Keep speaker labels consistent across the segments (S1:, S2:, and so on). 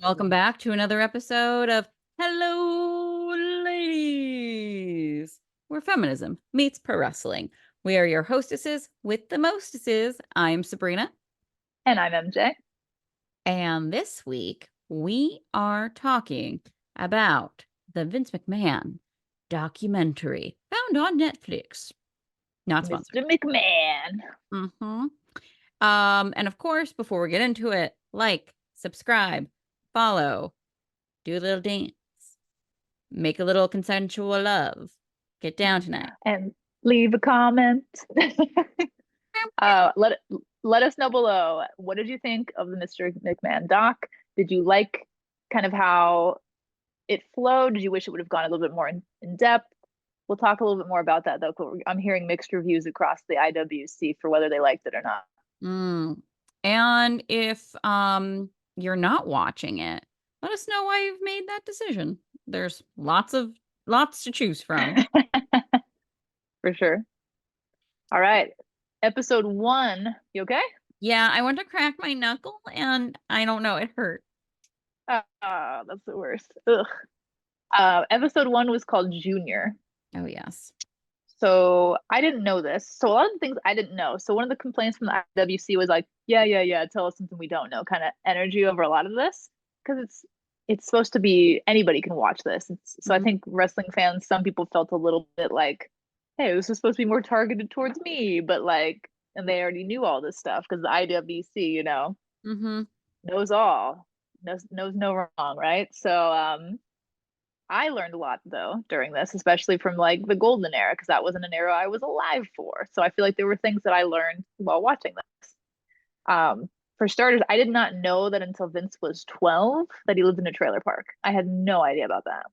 S1: Welcome back to another episode of Hello Ladies, where feminism meets pro wrestling. We are your hostesses with the mostesses. I'm Sabrina.
S2: And I'm MJ.
S1: And this week we are talking about the Vince McMahon documentary found on Netflix. Not sponsored.
S2: Mr. McMahon.
S1: Mm-hmm. And of course, before we get into it, like, subscribe, follow, do a little dance, make a little consensual love. Get down tonight.
S2: And leave a comment. uh, let let us know below. What did you think of the Mr. McMahon doc? Did you like kind of how it flowed? Did you wish it would have gone a little bit more in depth? We'll talk a little bit more about that though. I'm hearing mixed reviews across the IWC for whether they liked it or not.
S1: Mm. And if you're not watching it, let us know why you've made that decision. There's lots to choose from.
S2: For sure. All right. Episode 1. You okay?
S1: Yeah, I went to crack my knuckle and I don't know, it hurt.
S2: That's the worst. Ugh. Episode 1 was called Junior.
S1: Oh yes.
S2: So I didn't know this. So a lot of the things I didn't know. So one of the complaints from the IWC was like, yeah, tell us something we don't know, kind of energy over a lot of this. Because it's supposed to be anybody can watch this. So I
S1: Mhm.
S2: think wrestling fans, some people felt a little bit like, hey, this is supposed to be more targeted towards me, but like, and they already knew all this stuff because the IWC,
S1: Mhm.
S2: knows all, knows no wrong, right? So I learned a lot though during this, especially from like the golden era, because that wasn't an era I was alive for. So I feel like there were things that I learned while watching this. For starters, I did not know that until Vince was 12 that he lived in a trailer park. I had no idea about that.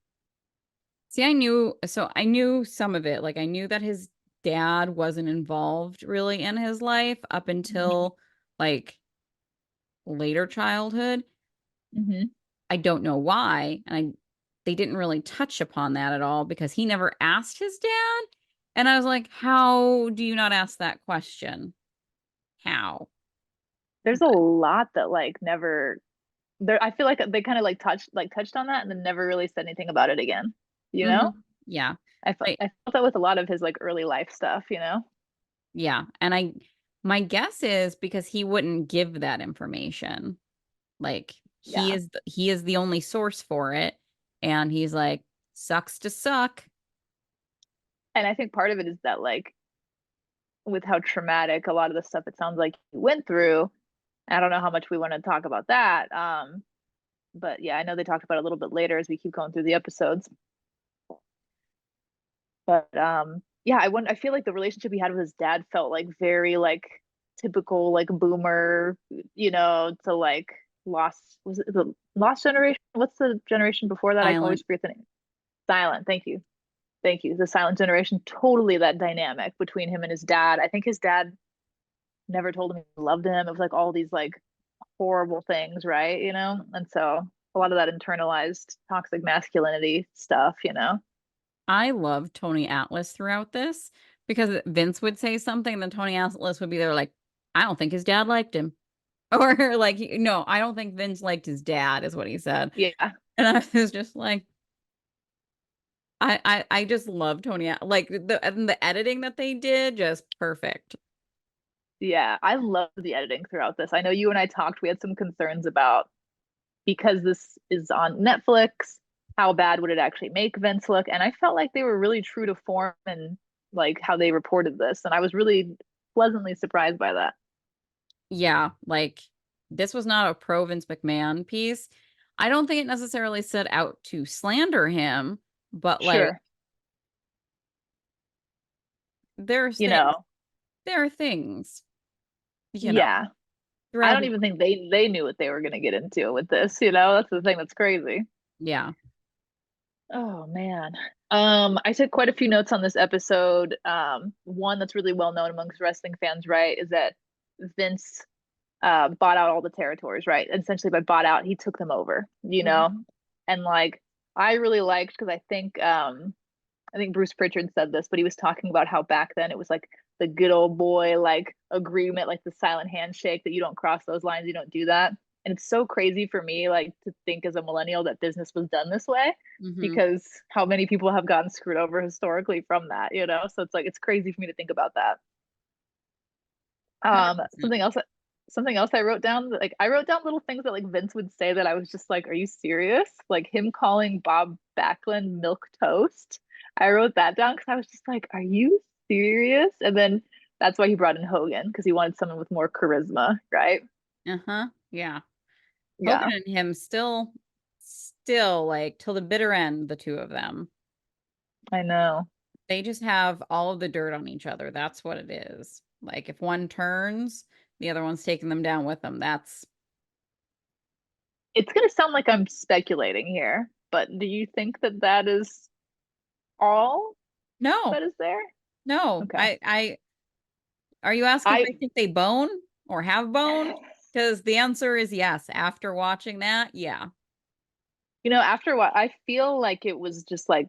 S1: See, I knew some of it. Like I knew that his dad wasn't involved really in his life up until like later childhood.
S2: Mm-hmm.
S1: I don't know why, and they didn't really touch upon that at all because he never asked his dad. And I was like, how do you not ask that question? How?
S2: There's a
S1: But
S2: lot that like never there. I feel like they kind of like touched on that and then never really said anything about it again. You know,
S1: yeah. I
S2: I felt that with a lot of his like early life stuff.
S1: yeah, and I my guess is because he wouldn't give that information. Like
S2: Yeah.
S1: he is the only source for it and he's like sucks to suck.
S2: And I think part of it is that like with how traumatic a lot of the stuff it sounds like he went through. I don't know how much we want to talk about that. But yeah, I know they talked about it a little bit later as we keep going through the episodes. But yeah, I feel like the relationship he had with his dad felt like very like typical like boomer, to like lost was it the lost generation? What's the generation before that? I always
S1: Silent.
S2: forget the name. Silent, thank you. Thank you. The silent generation, totally that dynamic between him and his dad. I think his dad never told him he loved him. It was like all these like horrible things, right? And so a lot of that internalized toxic masculinity stuff.
S1: I love Tony Atlas throughout this because Vince would say something, and then Tony Atlas would be there like, I don't think his dad liked him. Or like, no, I don't think Vince liked his dad, is what he said.
S2: Yeah.
S1: And I was just like, I just love Tony like and the editing that they did, just perfect.
S2: Yeah. I love the editing throughout this. I know you and I talked, we had some concerns about because this is on Netflix, how bad would it actually make Vince look? And I felt like they were really true to form and like how they reported this. And I was really pleasantly surprised by that.
S1: Yeah, like this was not a pro Vince McMahon piece. I don't think it necessarily set out to slander him, but like
S2: Sure.
S1: there's
S2: You
S1: things,
S2: know,
S1: there are things, you know,
S2: yeah. I
S1: throughout.
S2: don't even think they knew what they were going to get into with this. That's the thing that's crazy.
S1: Yeah.
S2: Oh man. I took quite a few notes on this episode. One that's really well known amongst wrestling fans, right, is that Vince bought out all the territories, right? Essentially by bought out, he took them over, you know?
S1: Mhm.
S2: And like I really liked because I think Bruce Pritchard said this, but he was talking about how back then it was like the good old boy like agreement, like the silent handshake that you don't cross those lines, you don't do that. And it's so crazy for me, like, to think as a millennial that business was done this way,
S1: Hmm.
S2: because how many people have gotten screwed over historically from that, you know? So it's like it's crazy for me to think about that.
S1: 100%.
S2: Something else I wrote down, like I wrote down little things that like Vince would say that I was just like, are you serious? Like him calling Bob Backlund milk toast. I wrote that down because I was just like, are you serious? And then that's why he brought in Hogan, because he wanted someone with more charisma, right?
S1: Uh-huh. Yeah. Hogan
S2: Yeah,
S1: and him still like till the bitter end, the two of them.
S2: I know.
S1: They just have all of the dirt on each other. That's what it is. Like if one turns, the other one's taking them down with them. That's
S2: It's gonna sound like I'm speculating here, but do you think that that is all
S1: no,
S2: that is there?
S1: no.
S2: Okay.
S1: I are you asking if I
S2: I
S1: think they bone or have boned? Because the answer is yes. After watching that, yeah.
S2: After what I feel like it was just like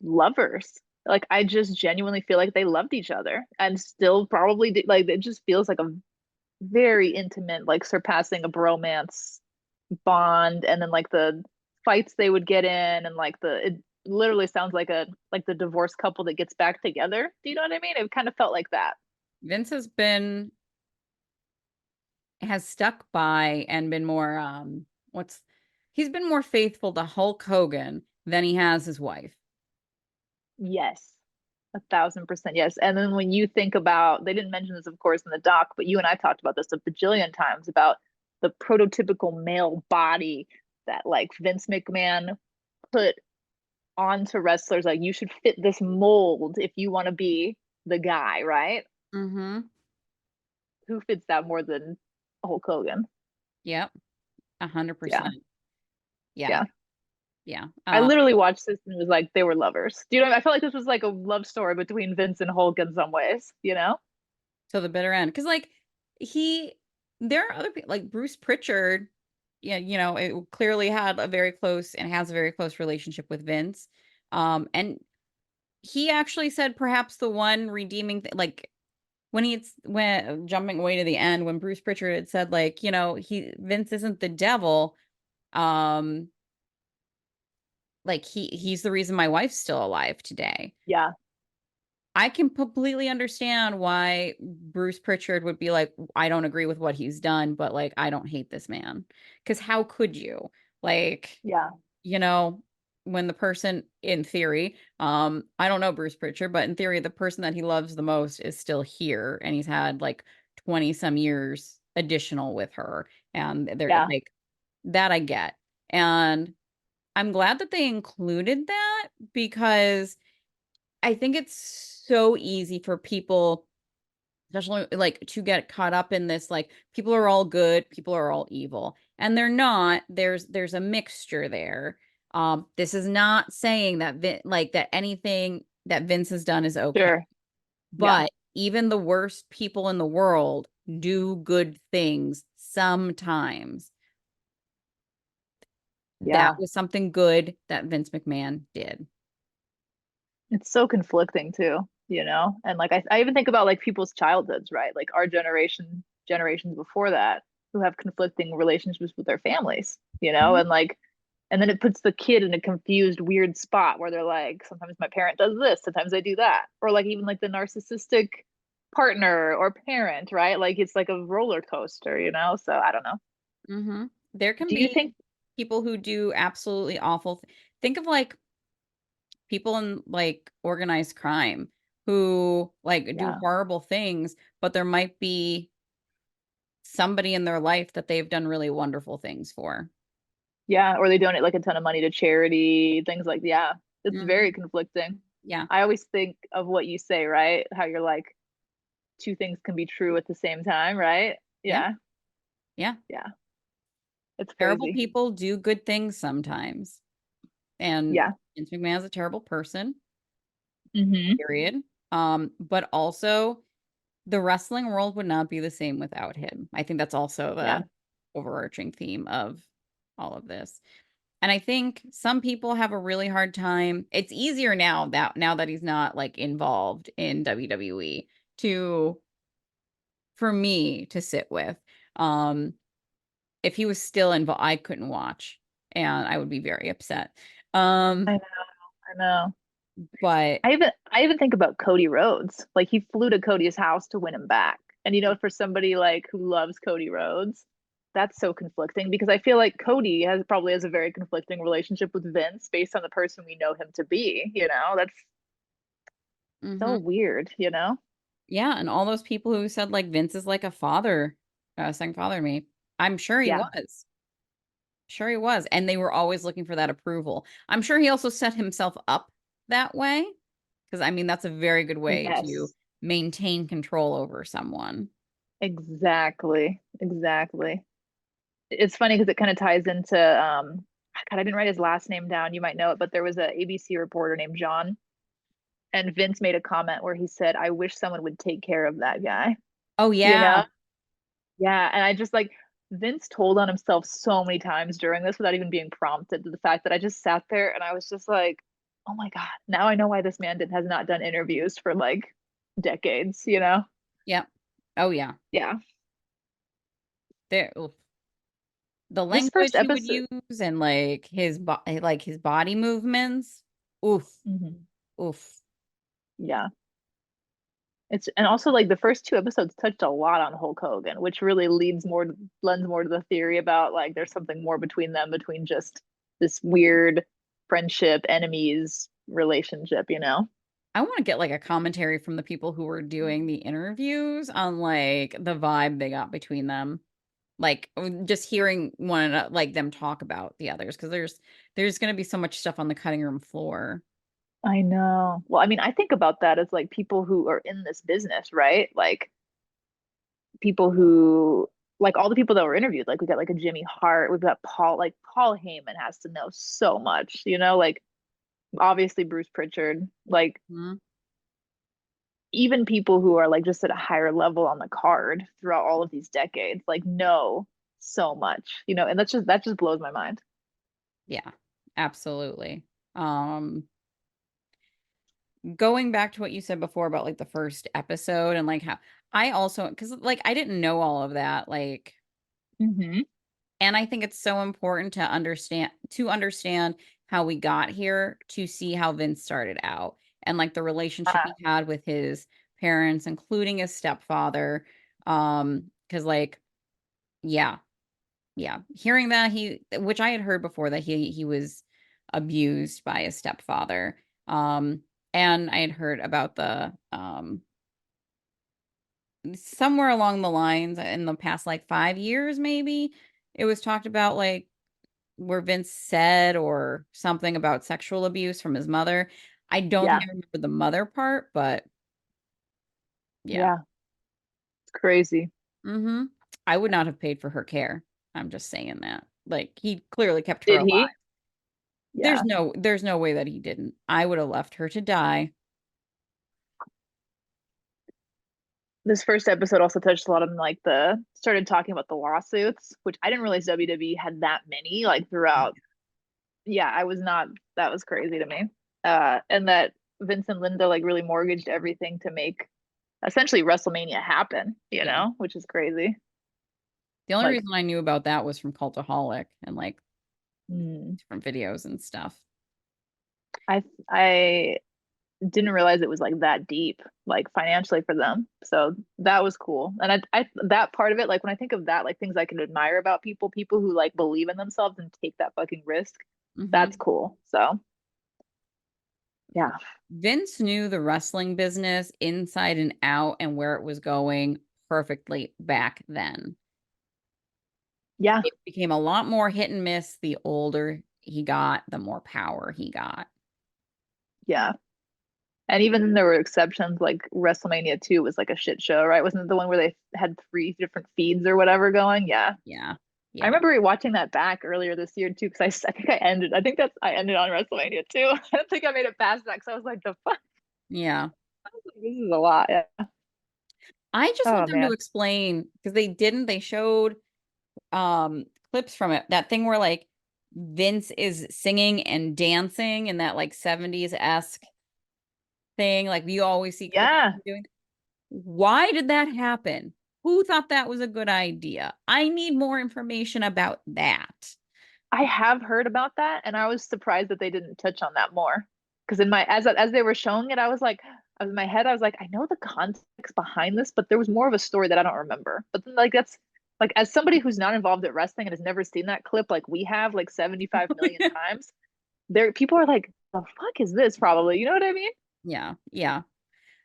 S2: lovers. Like I just genuinely feel like they loved each other and still probably do, like it just feels like a very intimate, like surpassing a bromance bond. And then like the fights they would get in, and like the it literally sounds like the divorced couple that gets back together. Do you know what I mean? It kind of felt like that.
S1: Vince has stuck by and been more what's he's been more faithful to Hulk Hogan than he has his wife.
S2: Yes. 1,000% yes. And then when you think about, they didn't mention this, of course, in the doc, but you and I talked about this a bajillion times about the prototypical male body that like Vince McMahon put onto wrestlers. Like you should fit this mold if you want to be the guy, right?
S1: Mm-hmm.
S2: Who fits that more than Hulk Hogan?
S1: Yep.
S2: Yeah,
S1: 100%. Yeah.
S2: yeah.
S1: Yeah.
S2: I literally watched this and was like, they were lovers. Do you know? I felt like this was like a love story between Vince and Hulk in some ways. You know?
S1: Till the bitter end. Because like he there are other people like Bruce Pritchard, yeah, it clearly had a very close and has a very close relationship with Vince. And he actually said perhaps the one redeeming like when jumping way to the end when Bruce Pritchard had said like, he Vince isn't the devil. Um, like he's the reason my wife's still alive today.
S2: Yeah,
S1: I can completely understand why Bruce Pritchard would be like, I don't agree with what he's done, but like, I don't hate this man. Because how could you? Like,
S2: yeah,
S1: you know, when the person in theory, I don't know Bruce Pritchard, but in theory, the person that he loves the most is still here and he's had like 20 some years additional with her. And they're
S2: yeah,
S1: like, that I get. And I'm glad that they included that because I think it's so easy for people, especially like to get caught up in this, like people are all good, people are all evil. And they're not. There's a mixture there. This is not saying that like that anything that Vince has done is okay.
S2: sure. Yeah,
S1: But even the worst people in the world do good things sometimes. That
S2: yeah.
S1: was something good that Vince McMahon did.
S2: It's so conflicting too, you know? And like I even think about like people's childhoods, right? Like our generation, generations before that, who have conflicting relationships with their families, you know?
S1: Mhm.
S2: And like and then it puts the kid in a confused, weird spot where they're like, sometimes my parent does this, sometimes I do that. Or like even like the narcissistic partner or parent, right? Like it's like a roller coaster, you know? So I don't know.
S1: There can
S2: Do you
S1: be
S2: think,
S1: people who do absolutely awful. Think of like people in like organized crime who like do
S2: yeah.
S1: horrible things, but there might be somebody in their life that they've done really wonderful things for.
S2: Yeah, or they donate like a ton of money to charity, things like yeah. It's very
S1: Mhm.
S2: conflicting.
S1: Yeah.
S2: I always think of what you say, right? How you're like two things can be true at the same time, right?
S1: Yeah.
S2: Yeah.
S1: Yeah.
S2: Yeah. It's
S1: Terrible
S2: crazy.
S1: people do good things sometimes. And
S2: Yeah.
S1: Vince McMahon is a terrible person,
S2: Hmm.
S1: period. But also the wrestling world would not be the same without him. I think that's also
S2: Yeah.
S1: the overarching theme of all of this. And I think some people have a really hard time. It's easier now that he's not like involved in WWE to for me to sit with. Um if he was still involved, I couldn't watch and I would be very upset.
S2: I
S1: Um,
S2: know, I know.
S1: but
S2: I even think about Cody Rhodes. Like he flew to Cody's house to win him back. And for somebody like who loves Cody Rhodes, that's so conflicting because I feel like Cody has a very conflicting relationship with Vince based on the person we know him to be, That's so
S1: mhm.
S2: weird.
S1: Yeah, and all those people who said like Vince is like a father, second father to me. I'm sure he
S2: Yeah.
S1: was. Sure he was. And they were always looking for that approval. I'm sure he also set himself up that way. Because I mean, that's a very good way to
S2: Yes.
S1: maintain control over someone.
S2: Exactly. Exactly. It's funny because it kind of ties into God, I didn't write his last name down. You might know it, but there was a ABC reporter named John, and Vince made a comment where he said, "I wish someone would take care of that guy."
S1: Oh
S2: You
S1: yeah.
S2: know? Yeah, and I just like Vince told on himself so many times during this without even being prompted to the fact that I just sat there and I was just like, "Oh my God, now I know why this man has not done interviews for like decades."
S1: Yep. Oh yeah.
S2: Yeah.
S1: There oof. The
S2: This first
S1: language he would
S2: episode.
S1: use and like his body movements. Oof.
S2: Mhm.
S1: Oof.
S2: Yeah. It's and also like the first two episodes touched a lot on Hulk Hogan, which really lends more to the theory about like there's something more between them, between just this weird friendship, enemies relationship.
S1: I want to get like a commentary from the people who were doing the interviews on like the vibe they got between them. Like just hearing like them talk about the others because there's going to be so much stuff on the cutting room floor.
S2: I know. Well, I mean, I think about that as like people who are in this business, right? Like people who like all the people that were interviewed, like we got like a Jimmy Hart, we've got Paul Heyman has to know so much, like obviously Bruce Pritchard, like
S1: Mhm.
S2: even people who are like just at a higher level on the card throughout all of these decades, like know so much, and that just blows my mind.
S1: Yeah, absolutely. Um, Going back to what you said before about like the first episode and like how I also because like I didn't know all of that like
S2: Hmm.
S1: and I think it's so important to understand how we got here to see how Vince started out and like the relationship he had with his parents, including his stepfather. Because like, yeah, yeah. Hearing that which I had heard before that he was abused by his stepfather. Um, and I had heard about the somewhere along the lines in the past like 5 years, maybe it was talked about like where Vince said or something about sexual abuse from his mother. I don't think
S2: Yeah,
S1: I remember the mother part, but yeah.
S2: yeah, it's crazy.
S1: Hmm. I would not have paid for her care. I'm just saying that. Like he clearly kept her
S2: Did
S1: alive.
S2: he? Yeah.
S1: There's no way that he didn't. I would have left her to die.
S2: This first episode also touched a lot on like the started talking about the lawsuits, which I didn't realize WWE had that many like throughout. Yeah, I was not. That was crazy to me. And that Vince and Linda like really mortgaged everything to make essentially WrestleMania happen,
S1: Yeah.
S2: which is crazy.
S1: The only
S2: Like,
S1: reason I knew about that was from Cultaholic and like
S2: mm,
S1: different videos and stuff.
S2: I didn't realize it was like that deep, like financially for them. So that was cool. And I that part of it, like when I think of that, like things I can admire about people who like believe in themselves and take that fucking risk, that's
S1: Hmm.
S2: cool. So yeah,
S1: Vince knew the wrestling business inside and out and where it was going perfectly back then.
S2: yeah,
S1: It became a lot more hit and miss the older he got, the more power he got.
S2: yeah. And even then there were exceptions, like WrestleMania 2 was like a shit show, right? Wasn't it the one where they had three different feeds or whatever going? Yeah.
S1: Yeah.
S2: I
S1: Yeah.
S2: remember watching that back earlier this year too, because I ended on WrestleMania 2. I don't think I made it past that because I was like, the fuck?
S1: Yeah.
S2: This is a lot. Yeah.
S1: I just
S2: Oh
S1: want them to
S2: man.
S1: explain because they showed clips from it. That thing where like Vince is singing and dancing in that like 70s-esque thing. Like you always see clips of
S2: Yeah.
S1: him doing. Why did that happen? Who thought that was a good idea? I need more information about that.
S2: I have heard about that, and I was surprised that they didn't touch on that more. Because in my as they were showing it, I was like, in my head, I was like, I know the context behind this, but there was more of a story that I don't remember. But then, like, that's like as somebody who's not involved at wrestling and has never seen that clip, like we have, like 75 million times, there people are like, the fuck is this? Probably, you know what I mean?
S1: Yeah, yeah.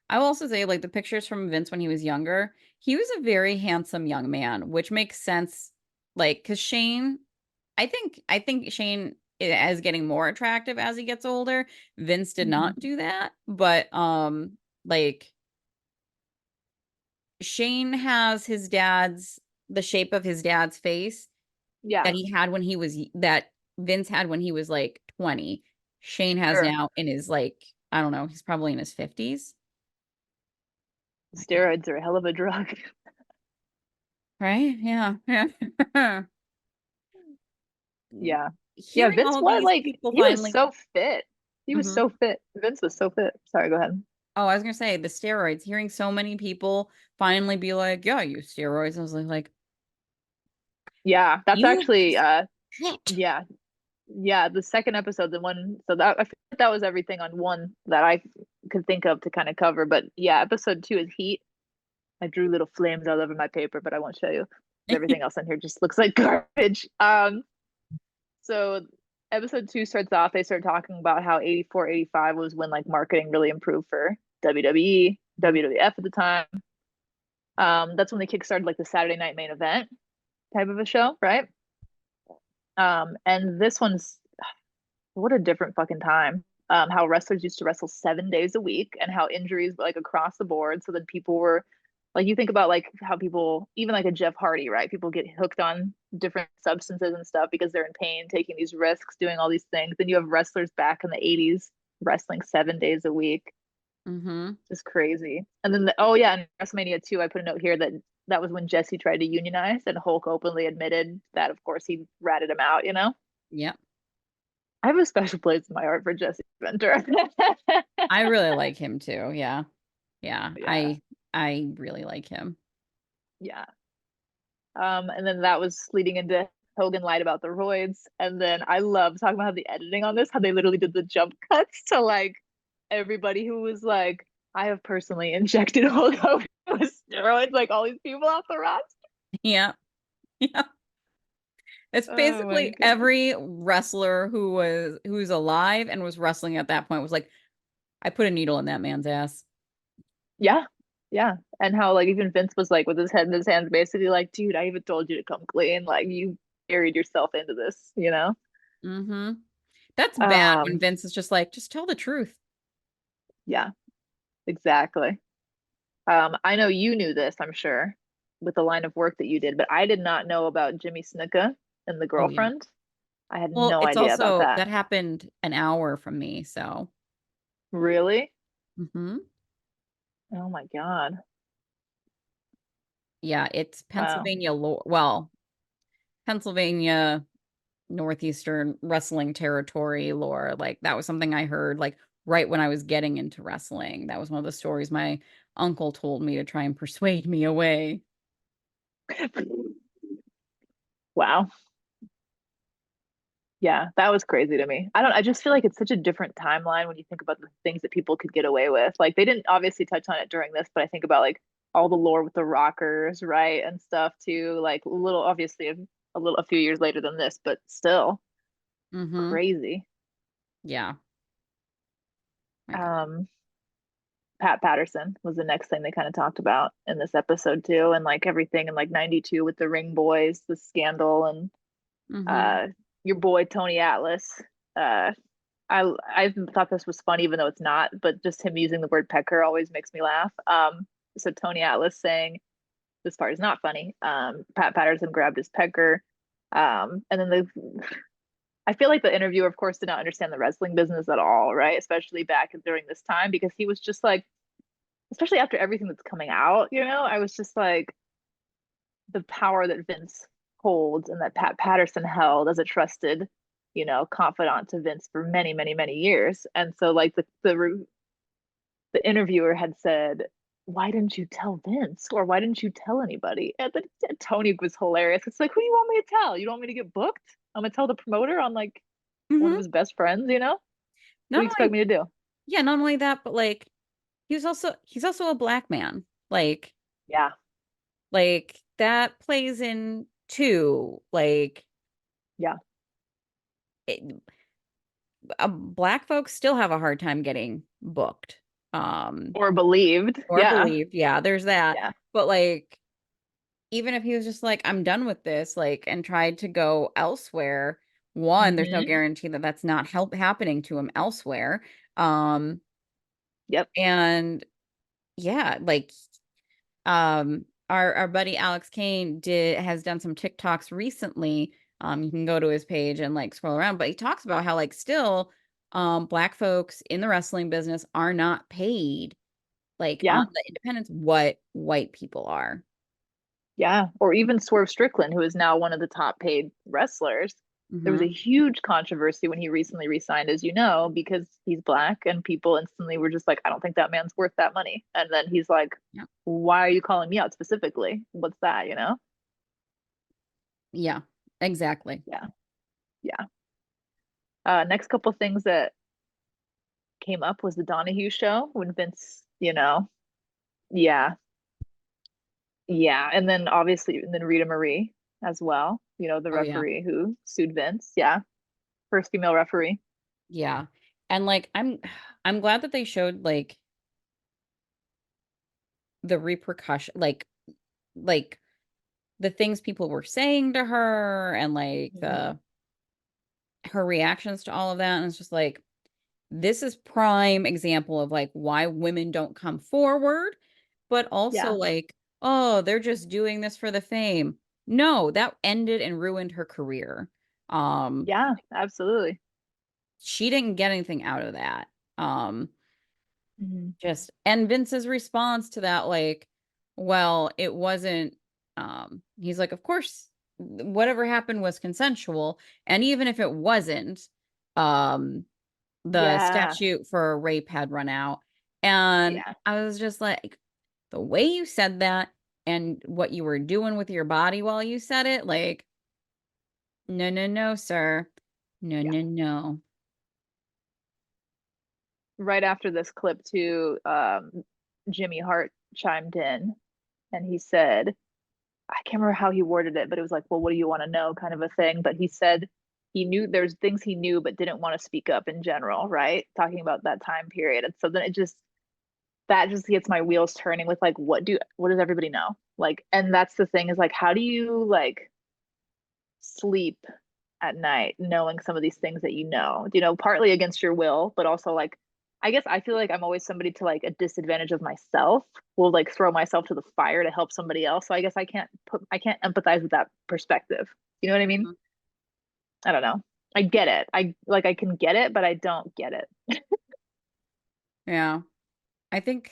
S1: I will also say, like, the pictures from Vince when he was younger, he was a very handsome young man, which makes sense. Like, because Shane, I think Shane is getting more attractive as he gets older. Vince did not
S2: Mhm.
S1: do that, but like Shane has the shape of his dad's face that
S2: Yeah,
S1: he had when he was that Vince had when he was like 20. Shane has
S2: sure.
S1: now in his like, I don't know, he's probably in his 50s.
S2: Steroids are a hell of a drug.
S1: Right? Yeah. Yeah.
S2: Yeah. Yeah,
S1: Hearing
S2: Vince
S1: all
S2: was
S1: these
S2: like
S1: people
S2: he was
S1: finally.
S2: so fit. He was
S1: Mhm.
S2: so fit. Vince was so fit. Sorry, go ahead.
S1: Oh, I was gonna say the steroids. Hearing so many people finally be like, "Yeah, I use steroids." I was like,
S2: Yeah, that's
S1: "You
S2: actually
S1: piece of shit."
S2: yeah. Yeah, the second episode, the one so that I feel like that was everything on one that I could think of to kind of cover. But yeah, episode 2 is Heat. I drew little flames all over my paper, but I won't show you. Everything else on here just looks like garbage. So episode 2 starts off, they start talking about how 84, 85 was when like marketing really improved for WWE,
S1: Mhm.
S2: WWF at the time. That's when they kickstarted like the Saturday night main event type of a show, right? And this one's what a different fucking time. How wrestlers used to wrestle 7 days a week and how injuries were like across the board. So then people were like, you think about like how people, even like a Jeff Hardy, right? People get hooked on different substances and stuff because they're in pain, taking these risks, doing all these things. Then you have wrestlers back in the 80s wrestling 7 days a week.
S1: Mhm.
S2: Just crazy. And then, oh yeah, and WrestleMania 2, I put a note here that that was when Jesse tried to unionize and Hulk openly admitted that, of course, he ratted him out, you know?
S1: Yep.
S2: I have a special place in my heart for Jesse Ventura.
S1: I really like him too. Yeah. Yeah.
S2: Yeah,
S1: I really like him.
S2: yeah. And then that was leading into Hogan lied about the roids. And then I love talking about how the editing on this, how they literally did the jump cuts to like everybody who was like, I have personally injected Hulk Hogan with steroids, like all these people off the roster.
S1: Yeah. Yeah. It's
S2: Oh my
S1: basically
S2: God.
S1: every wrestler who's alive and was wrestling at that point was like, I put a needle in that man's ass.
S2: Yeah. Yeah. And how like even Vince was like with his head in his hands, basically like, dude, I even told you to come clean. Like you buried yourself into this, you know?
S1: Mm-hmm. That's bad when
S2: Um,
S1: Vince is just like, just tell the truth.
S2: yeah, exactly. I know you knew this, I'm sure, with the line of work that you did, but I did not know about Jimmy Snuka and the
S1: Oh yeah.
S2: girlfriend. I had
S1: Well,
S2: no
S1: it's
S2: idea about
S1: also
S2: that.
S1: that happened an hour from me, so.
S2: Really?
S1: Hmm.
S2: Oh my God.
S1: Yeah, it's
S2: Wow.
S1: Pennsylvania lore. Well, Pennsylvania Northeastern wrestling territory lore. Like that was something I heard like right when I was getting into wrestling. That was one of the stories my uncle told me to try and persuade me away.
S2: Wow. Yeah, that was crazy to me. I just feel like it's such a different timeline when you think about the things that people could get away with. Like they didn't obviously touch on it during this, but I think about like all the lore with the rockers, right? And stuff too. Like a little obviously a few years later than this, but still
S1: Hmm.
S2: crazy.
S1: Yeah. My God.
S2: Um, Pat Patterson was the next thing they kind of talked about in this episode too, and like everything in like '92 with the Ring Boys, the scandal, and
S1: Hmm.
S2: uh, your boy Tony Atlas. Uh, I thought this was funny, even though it's not, but just him using the word pecker always makes me laugh. So Tony Atlas saying this part is not funny. Pat Patterson grabbed his pecker, and then I feel like the interviewer, of course, did not understand the wrestling business at all, right? Especially back during this time, because he was just like especially after everything that's coming out, I was just like the power that Vince holds and that Pat Patterson held as a trusted, confidant to Vince for many, many, many years. And so like the interviewer had said why didn't you tell Vince? Or why didn't you tell anybody? And then Tony was hilarious. It's like, who do you want me to tell? You don't want me to get booked? I'm gonna tell the promoter on like one of
S1: Hmm.
S2: his best friends, you know? What do
S1: Not
S2: you expect
S1: only,
S2: me to do?
S1: yeah, not only that, but like he's also a black man.
S2: Yeah,
S1: Like that plays in too.
S2: yeah.
S1: It, Black folks still have a hard time getting booked. Um,
S2: Or believed.
S1: or
S2: Yeah,
S1: believed. Yeah, there's that.
S2: yeah.
S1: But like even if he was just like, I'm done with this, like, and tried to go elsewhere, one, there's no
S2: Mm-hmm.
S1: guarantee that that's not happening to him elsewhere. Um,
S2: Yep.
S1: and yeah, like, our buddy Alex Kane has done some TikToks recently. You can go to his page and like scroll around, but he talks about how like still, black folks in the wrestling business are not paid like on
S2: Yeah.
S1: the independents what white people are.
S2: Yeah. Or even Swerve Strickland, who is now one of the top paid wrestlers. There was a
S1: Hmm.
S2: huge controversy when he recently resigned, as you know, because he's black and people instantly were just like, I don't think that man's worth that money. And then he's like,
S1: Yeah.
S2: why are you calling me out specifically? What's that, you know?
S1: Yeah, exactly.
S2: Yeah. Yeah. Next couple things that came up was the Donahue show when Vince, yeah, yeah. And then obviously, and then Rita Marie as well, the
S1: Oh yeah.
S2: referee who sued Vince. Yeah. First female referee.
S1: Yeah. And like I'm glad that they showed like the repercussion like the things people were saying to her and like
S2: Hmm.
S1: the her reactions to all of that. And it's just like this is prime example of like why women don't come forward, but also
S2: Yeah.
S1: like, oh, they're just doing this for the fame. No, that ended and ruined her career. Um,
S2: Yeah, absolutely.
S1: she didn't get anything out of that. Um,
S2: Hmm.
S1: Just and Vince's response to that, like, well, it wasn't he's like, of course, whatever happened was consensual. And even if it wasn't, um, the
S2: Yeah.
S1: statute for rape had run out. And
S2: Yeah.
S1: I was just like, the way you said that and what you were doing with your body while you said it, like, no, no, no, sir. No,
S2: Yeah.
S1: no, no.
S2: Right after this clip, too, Jimmy Hart chimed in and he said, I can't remember how he worded it, but it was like, well, what do you want to know kind of a thing. But he said he knew there's things he knew but didn't want to speak up in general, right? Talking about that time period. And so then that just gets my wheels turning with like, what does everybody know? Like, and that's the thing is like, how do you like sleep at night knowing some of these things that partly against your will, but also like I guess I feel like I'm always somebody to like a disadvantage of myself, will like throw myself to the fire to help somebody else. So I guess I can't empathize with that perspective. You know what I mean?
S1: Mhm.
S2: I don't know. I get it. I can get it, but I don't get it.
S1: Yeah. I think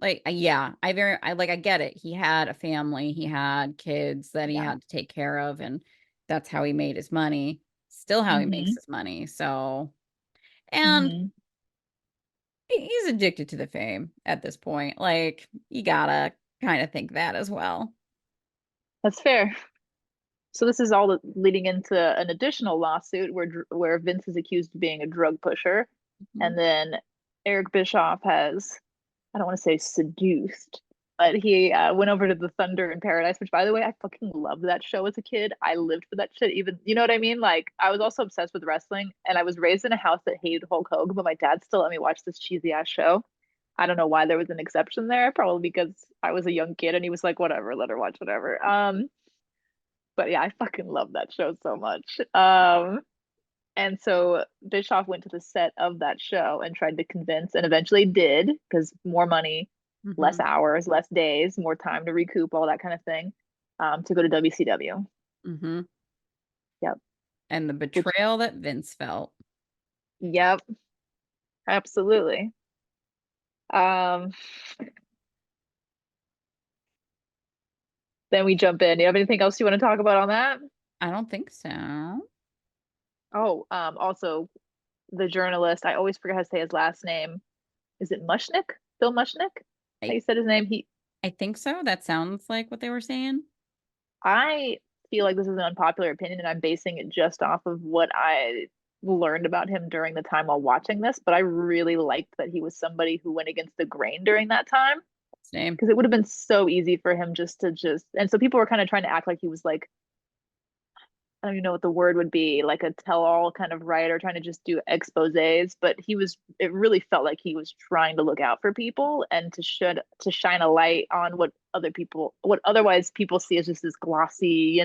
S1: like yeah, I get it. He had a family, he had kids that he
S2: Yeah.
S1: had to take care of, and that's how he made his money. Still how he makes
S2: Mhm.
S1: his money. So, and
S2: Mhm.
S1: he's addicted to the fame at this point. Like, you gotta kind of think that as well.
S2: That's fair. So this is all leading into an additional lawsuit where Vince is accused of being a drug pusher,
S1: Mhm.
S2: and then Eric Bischoff has, I don't want to say seduced, but he went over to the Thunder in Paradise, which by the way, I fucking loved that show as a kid. I lived for that shit. Even you know what I mean? Like I was also obsessed with wrestling, and I was raised in a house that hated Hulk Hogan, but my dad still let me watch this cheesy ass show. I don't know why there was an exception there, probably because I was a young kid and he was like, whatever, let her watch whatever. But yeah, I fucking love that show so much. And so Bischoff went to the set of that show and tried to convince, and eventually did, because more money, less
S1: Mhm.
S2: hours, less days, more time to recoup, all that kind of thing, to go to WCW.
S1: Mhm.
S2: Yep.
S1: And the
S2: Which,
S1: betrayal that Vince felt.
S2: yep, absolutely. Um, then we jump in. Do you have anything else you want to talk about on that?
S1: I don't think so.
S2: Oh, also the journalist, I always forget how to say his last name. is it Mushnick? Bill Mushnick? How
S1: I
S2: you said his name?
S1: I think so. That sounds like what they were saying.
S2: I feel like this is an unpopular opinion, and I'm basing it just off of what I learned about him during the time while watching this. But I really liked that he was somebody who went against the grain during that time
S1: His name.
S2: because it would have been so easy for him and so people were kind of trying to act like he was like, I don't even know what the word would be, like a tell-all kind of writer trying to just do exposés, but it really felt like he was trying to look out for people and to shine a light on what otherwise people see as just this glossy,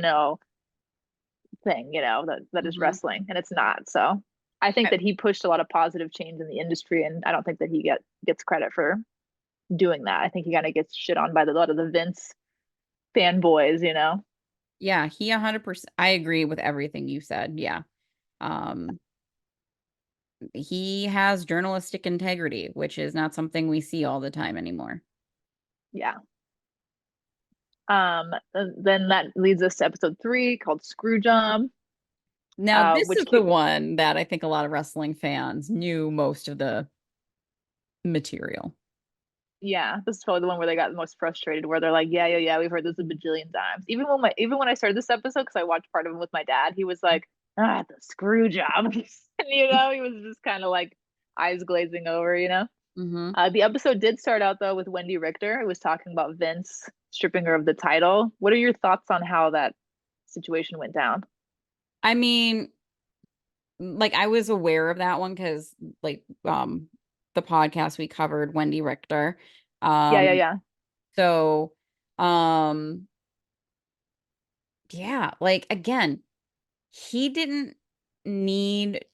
S2: thing, that is
S1: Hmm.
S2: wrestling, and it's not. So I think that he pushed a lot of positive change in the industry, and I don't think that gets credit for doing that. I think he kind of gets shit on by a lot of the Vince fanboys.
S1: Yeah, he 100%. I agree with everything you said. Yeah. Um, he has journalistic integrity, which is not something we see all the time anymore.
S2: Yeah. Then that leads us to episode 3 called Screw Job,
S1: Now, this
S2: which
S1: is the one that I think a lot of wrestling fans knew most of the material.
S2: yeah, this is probably the one where they got the most frustrated, where they're like, yeah, yeah, yeah, we've heard this a bajillion times. Even when I started this episode, because I watched part of it with my dad, he was like, the screw job. And, he was just kind of like eyes glazing over.
S1: Hmm.
S2: The episode did start out though with Wendy Richter, who was talking about Vince stripping her of the title. What are your thoughts on how that situation went down?
S1: I mean, like I was aware of that one because the podcast we covered Wendy Richter.
S2: Yeah, yeah,
S1: Um
S2: yeah,
S1: so um yeah, like again, he didn't need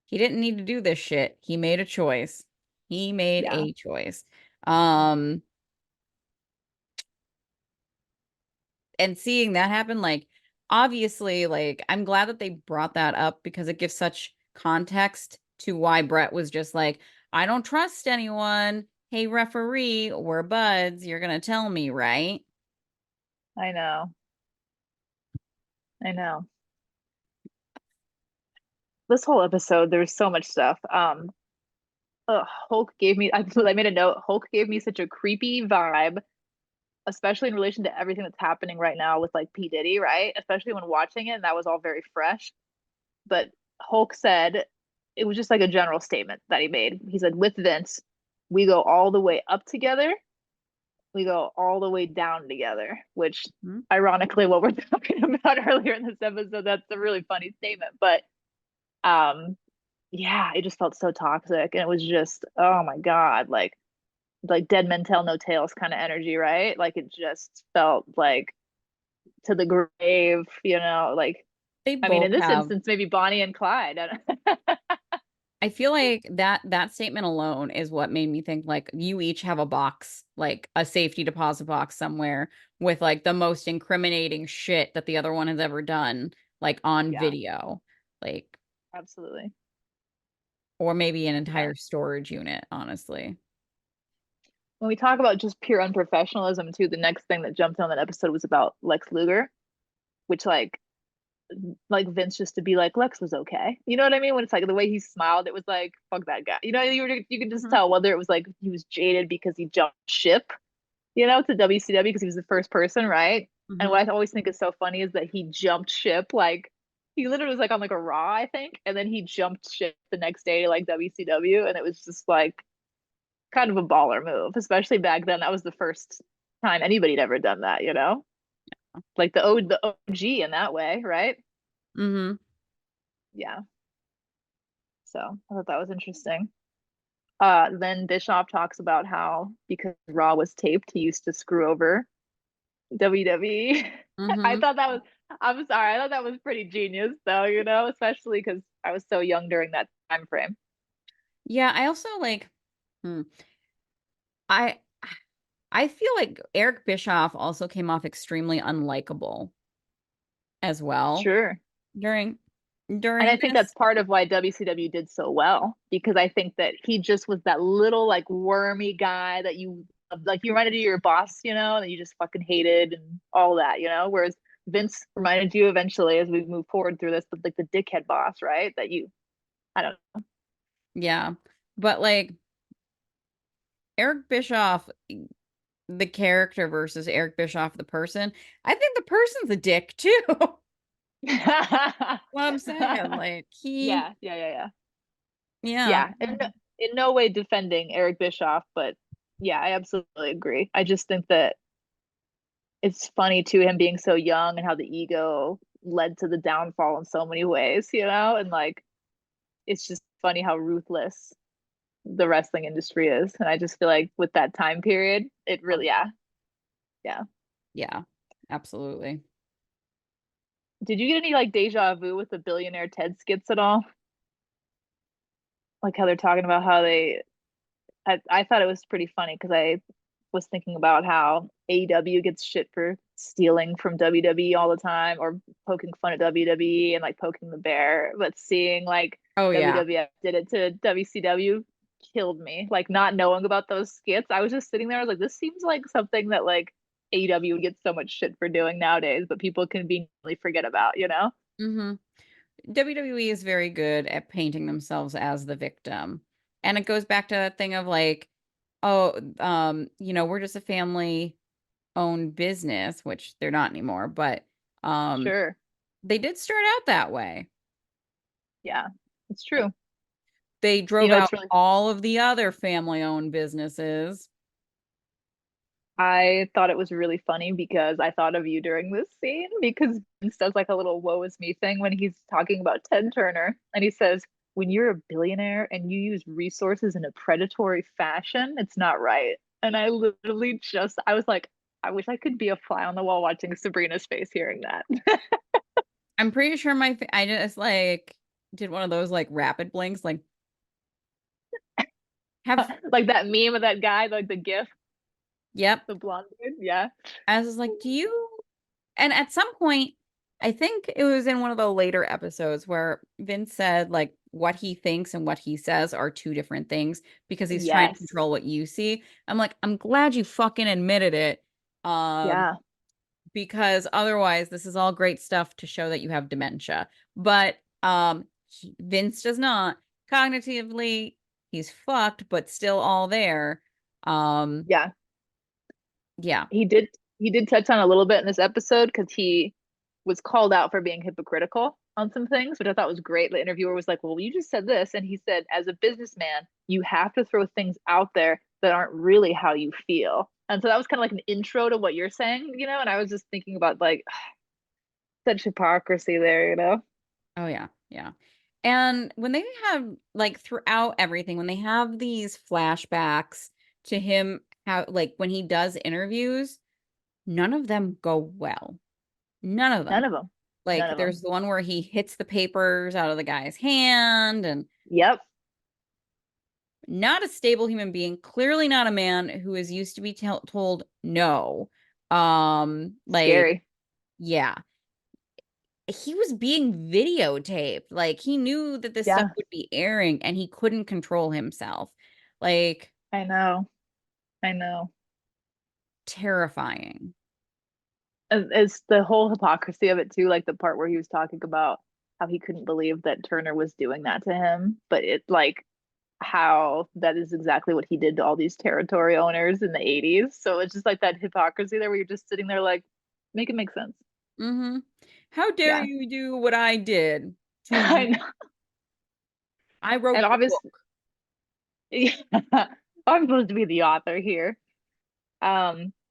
S1: he didn't need to do this shit. He made a choice. He made
S2: yeah.
S1: a choice. Um and seeing that happen, like obviously, like I'm glad that they brought that up because it gives such context to why Brett was just like, I don't trust anyone. Hey, referee, we're buds. You're gonna tell me, right?
S2: I know, I know. This whole episode, there's so much stuff. Hulk gave me. I made a note. Hulk gave me such a creepy vibe, especially in relation to everything that's happening right now with like P Diddy, right? Especially when watching it, and that was all very fresh. But Hulk said it was just like a general statement that he made. He said, "With Vince, we go all the way up together. We go all the way down together." Which,
S1: Hmm?
S2: ironically, what we're talking about earlier in this episode, that's a really funny statement. But um, yeah, it just felt so toxic, and it was just, oh my god, like dead men tell no tales kind of energy, right? Like it just felt like to the grave. Like,
S1: They
S2: I mean, in
S1: both
S2: this
S1: have.
S2: instance, maybe Bonnie and Clyde.
S1: I feel like that statement alone is what made me think like you each have a box, like a safety deposit box somewhere with like the most incriminating shit that the other one has ever done, like on
S2: Yeah,
S1: video. Like,
S2: absolutely.
S1: or maybe an
S2: Yeah.
S1: entire storage unit, honestly.
S2: When we talk about just pure unprofessionalism, too, the next thing that jumped on that episode was about Lex Luger, which like Vince just to be like Lex was okay. You know what I mean? When it's like the way he smiled, it was like fuck that guy. You can just
S1: Mhm.
S2: tell whether it was like he was jaded because he jumped ship, to WCW because he was the first person, right? And
S1: Mhm.
S2: what I always think is so funny is that he jumped ship like he literally was like on like a Raw, I think, and then he jumped ship the next day to like WCW, and it was just like kind of a baller move, especially back then. That was the first time anybody had ever done that. Like the OG in that way, right?
S1: Mhm.
S2: Yeah. So I thought that was interesting. Then Bischoff talks about how because Raw was taped, he used to screw over WWE. I
S1: Mhm.
S2: thought that was, I'm sorry, I thought that was pretty genius though, especially because I was so young during that time frame.
S1: Yeah, I also like I I feel like Eric Bischoff also came off extremely unlikable as well
S2: Sure.
S1: during
S2: And I
S1: during
S2: think that's
S1: this.
S2: part of why WCW did so well because I think that he just was that little like wormy guy that you reminded you of your boss, that you just fucking hated and all that. Whereas Vince reminded you eventually as we move forward through this, but like the dickhead boss, right? That you, I don't know.
S1: Yeah. But like Eric Bischoff, the character versus Eric Bischoff, the person, I think the person's a dick too. What I'm saying, like he,
S2: Yeah, yeah, yeah, yeah.
S1: yeah,
S2: Yeah. And in no way defending Eric Bischoff, but yeah, I absolutely agree. I just think that it's funny to him being so young and how the ego led to the downfall in so many ways, and like it's just funny how ruthless the wrestling industry is. And I just feel like with that time period, it
S1: oh
S2: really,
S1: yeah,
S2: yeah, yeah.
S1: yeah, absolutely.
S2: Did you get any like deja vu with the billionaire Ted skits at all? Like how they're talking about how I thought it was pretty funny because I was thinking about how AEW gets shit for stealing from WWE all the time or poking fun at WWE and like poking the bear, but seeing like
S1: Oh yeah.
S2: WWF did it to WCW killed me. Like not knowing about those skits, I was just sitting there. I was like, this seems like something that like AEW would get so much shit for doing nowadays, but people conveniently forget about.
S1: Hmm. WWE is very good at painting themselves as the victim. And it goes back to that thing of like, oh, we're just a family owned business, which they're not anymore, but um
S2: Sure.
S1: they did start out that way.
S2: Yeah, it's true.
S1: They
S2: You
S1: drove
S2: know,
S1: out
S2: it's really
S1: all of the other family owned businesses.
S2: I thought it was really funny because I thought of you during this scene because Vince does like a little woe is me thing when he's talking about Ted Turner and he says, when you're a billionaire and you use resources in a predatory fashion, it's not right. And I literally I was like, I wish I could be a fly on the wall watching Sabrina's face hearing that.
S1: I'm pretty sure I just like did one of those like rapid blinks, like have,
S2: Like that meme of that guy, like the gif,
S1: yep.
S2: the blonde dude. Yeah.
S1: I was like, do you? And at some point, I think it was in one of the later episodes where Vince said like what he thinks and what he says are two different things because he's trying to
S2: Yes.
S1: control what you see. I'm like, I'm glad you fucking admitted it. Um,
S2: Yeah.
S1: because otherwise this is all great stuff to show that you have dementia. But Vince does not. Cognitively, he's fucked, but still all there. Um,
S2: Yeah.
S1: yeah.
S2: He did touch on a little bit in this episode because he was called out for being hypocritical on some things, which I thought was great. The interviewer was like, well, you just said this. And he said, as a businessman, you have to throw things out there that aren't really how you feel. And so that was kind of like an intro to what you're saying. And I was just thinking about like such hypocrisy there.
S1: Oh yeah, yeah. And when they have like throughout everything, when they have these flashbacks to him, how like when he does interviews, none of them go well. None of
S2: None
S1: them.
S2: of them. None
S1: Like
S2: of them.
S1: there's the one where he hits the papers out of the guy's hand and
S2: Yep.
S1: not a stable human being, clearly not a man who is used to be told no. Like
S2: Scary.
S1: yeah, he was being videotaped. Like he knew that this stuff
S2: Yeah,
S1: would be airing and he couldn't control himself. Like
S2: I know. I know.
S1: terrifying.
S2: It's the whole hypocrisy of it too, like the part where he was talking about how he couldn't believe that Turner was doing that to him, but it like how that is exactly what he did to all these territory owners in the 80s. So it's just like that hypocrisy there where you're just sitting there like, make it make sense.
S1: Hmm. How dare
S2: Yeah.
S1: you do what I did to
S2: I
S1: me?
S2: know.
S1: I
S2: And
S1: wrote the book.
S2: obviously, yeah, I'm supposed to be the author here.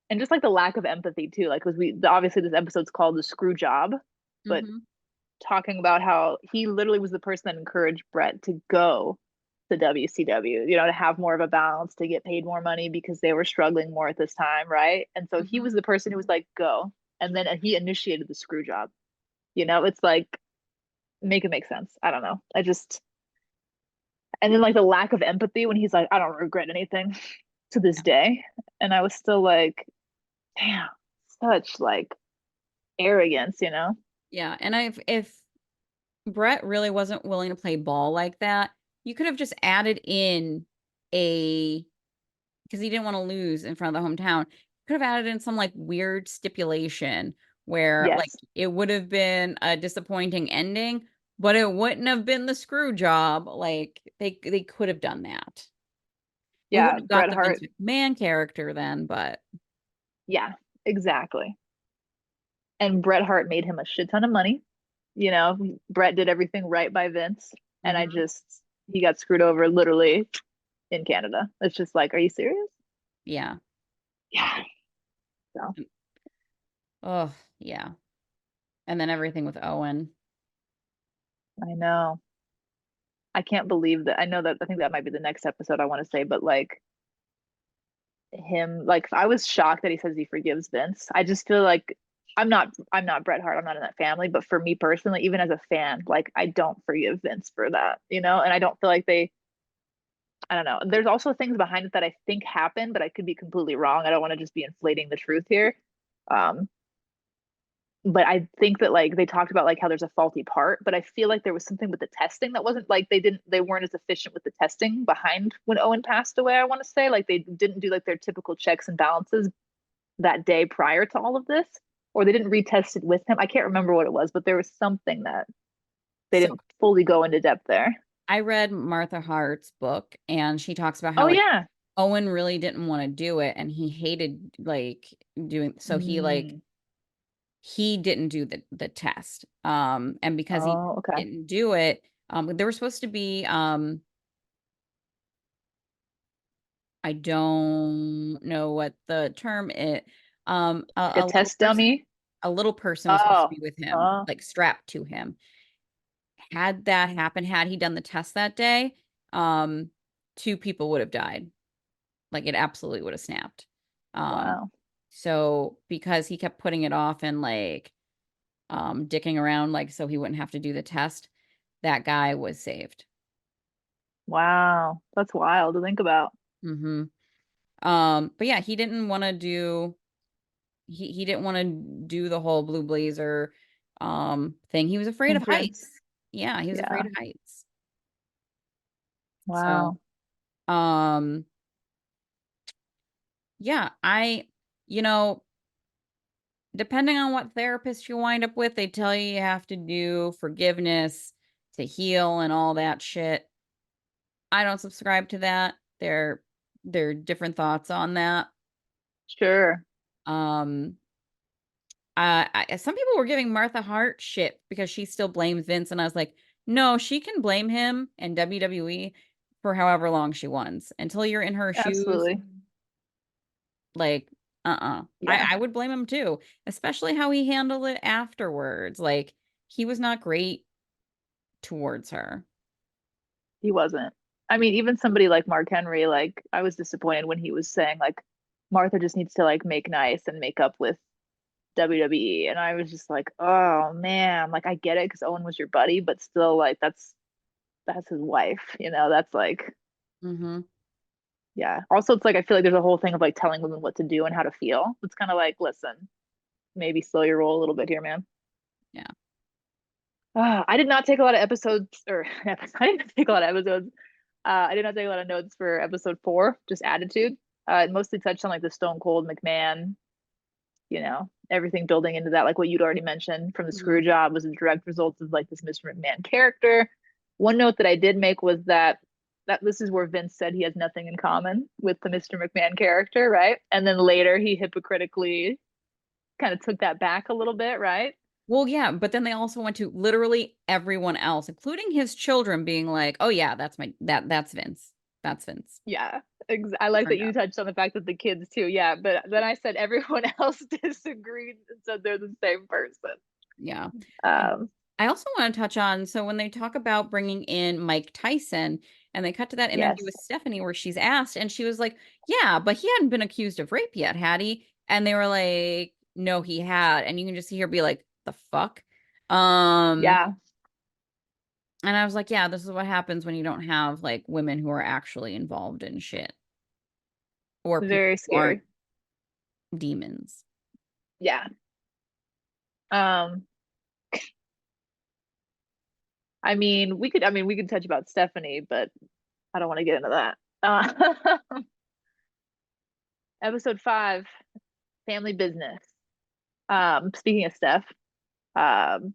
S2: And just like the lack of empathy too, like because obviously this episode's called the screw job, but
S1: Hmm.
S2: talking about how he literally was the person that encouraged Brett to go to WCW, to have more of a balance, to get paid more money because they were struggling more at this time, right? And so he
S1: Hmm.
S2: was the person who was like, go. And then he initiated the screw job. It's like, make it make sense. I don't know. And then like the lack of empathy when he's like, I don't regret anything to this day. And I was still like, damn, such like arrogance.
S1: Yeah, and if Brett really wasn't willing to play ball like that, you could have just added in a because he didn't want to lose in front of the hometown. Could have added in some like weird stipulation where like
S2: Yes.
S1: it would have been a disappointing ending, but it wouldn't have been the screw job. Like they could have done that. We
S2: Yeah,
S1: wouldn't have got
S2: Bret
S1: the Vince
S2: Hart.
S1: McMahon character then, but
S2: Yeah, exactly. And Bret Hart made him a shit ton of money. You know, Bret did everything right by Vince, and
S1: mhm,
S2: he got screwed over literally in Canada. It's just like, are you serious?
S1: yeah.
S2: Yeah. So
S1: Oh, yeah. And then everything with Owen.
S2: I know. I can't believe that. I know that I think that might be the next episode I want to say, but like him, like I was shocked that he says he forgives Vince. I just feel like I'm not Bret Hart. I'm not in that family, but for me personally, even as a fan, like I don't forgive Vince for that, you know? And I don't feel like I don't know. There's also things behind it that I think happened, but I could be completely wrong. I don't want to just be inflating the truth here. Um, but I think that like they talked about like how there's a faulty part, but I feel like there was something with the testing that wasn't like they weren't as efficient with the testing behind when Owen passed away. I want to say like they didn't do like their typical checks and balances that day prior to all of this, or they didn't retest it with him. I can't remember what it was, but there was something that they
S1: So
S2: didn't fully go into depth there.
S1: I read Martha Hart's book and she talks about how
S2: Oh
S1: like
S2: yeah.
S1: Owen really didn't want to do it and he hated like doing so
S2: Mm.
S1: he didn't do the test. And because he
S2: Oh, okay.
S1: didn't do it, there was supposed to be I don't know what the term is.
S2: Like a
S1: A little
S2: test
S1: person,
S2: dummy.
S1: a little person was supposed to
S2: Oh,
S1: be with him,
S2: oh,
S1: like strapped to him. Had that happened, had he done the test that day, um, two people would have died. Like it absolutely would have snapped. Um,
S2: wow.
S1: so because he kept putting it off and like dicking around, like so he wouldn't have to do the test, that guy was saved.
S2: Wow. That's wild to think about.
S1: Hmm. But yeah, he didn't want to do he didn't want to do the whole blue blazer thing. He was afraid of
S2: Entrance.
S1: heights. Yeah, he was
S2: Yeah.
S1: afraid of heights. So,
S2: Wow.
S1: um yeah, you know, depending on what therapist you wind up with, they tell you have to do forgiveness to heal and all that shit. I don't subscribe to that. There are different thoughts on that.
S2: Sure.
S1: Um some people were giving Martha Hart shit because she still blames Vince, and I was like, no, she can blame him and WWE for however long she wants. Until you're in her shoes,
S2: Absolutely.
S1: like,
S2: Yeah.
S1: I would blame him too, especially how he handled it afterwards. Like, he was not great towards her.
S2: He wasn't. I mean, even somebody like Mark Henry, like I was disappointed when he was saying like Martha just needs to like make nice and make up with WWE. And I was just like, oh man, like I get it because Owen was your buddy, but still like that's his wife, you know, that's like
S1: Hmm.
S2: yeah. Also it's like I feel like there's a whole thing of like telling women what to do and how to feel. It's kind of like, listen, maybe slow your roll a little bit here, man.
S1: Yeah.
S2: I did not take a lot of episodes, or I didn't take a lot of episodes. I did not take a lot of notes for episode 4, just attitude. It mostly touched on like the Stone Cold McMahon, you know, everything building into that, like what you'd already mentioned from the screw
S1: Mhm.
S2: job was a direct result of like this Mr. McMahon character. One note that I did make was that this is where Vince said he has nothing in common with the Mr. McMahon character, right? And then later he hypocritically kind of took that back a little bit, right?
S1: Well, yeah, but then they also went to literally everyone else, including his children, being like, "Oh yeah, that's Vince. That's Vince."
S2: Yeah. I like that
S1: Turned
S2: you
S1: out.
S2: touched on the fact that the kids too. Yeah, but then I said everyone else disagreed and said they're the same person.
S1: Yeah. And
S2: Um,
S1: I also want to touch on so when they talk about bringing in Mike Tyson and they cut to that interview
S2: yes.
S1: with Stephanie where she's asked and she was like, "Yeah, but he hadn't been accused of rape yet, had he?" And they were like, "No, he had." And you can just see her be like, "The fuck?" Um,
S2: Yeah.
S1: and I was like, "Yeah, this is what happens when you don't have like women who are actually involved in shit or people
S2: Very
S1: who aren't
S2: scary.
S1: demons."
S2: Yeah. Um, I mean, we could touch about Stephanie, but I don't want to get into that. Episode 5, family business. Speaking of Steph, um,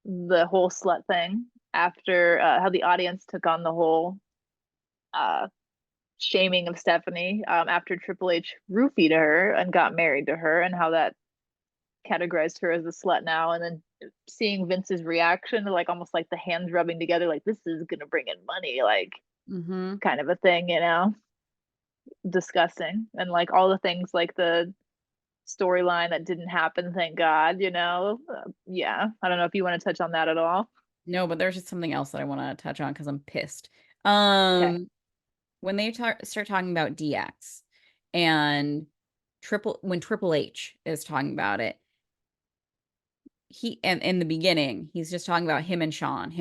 S2: the whole slut thing. after how the audience took on the whole uh shaming of Stephanie after Triple H roofied her and got married to her, and how that categorized her as a slut now. And then seeing Vince's reaction to like almost like the hands rubbing together, like this is gonna bring in money, like
S1: Mm-hmm.
S2: kind of a thing, you know, disgusting. And like all the things like the storyline that didn't happen, thank God, you know. Yeah, I don't know if you want to touch on that at all.
S1: No, but there's just something else that I want to touch on because I'm pissed.
S2: Okay.
S1: When they start talking about DX and Triple H is talking about it, he and in the beginning, he's just talking about him and Sean.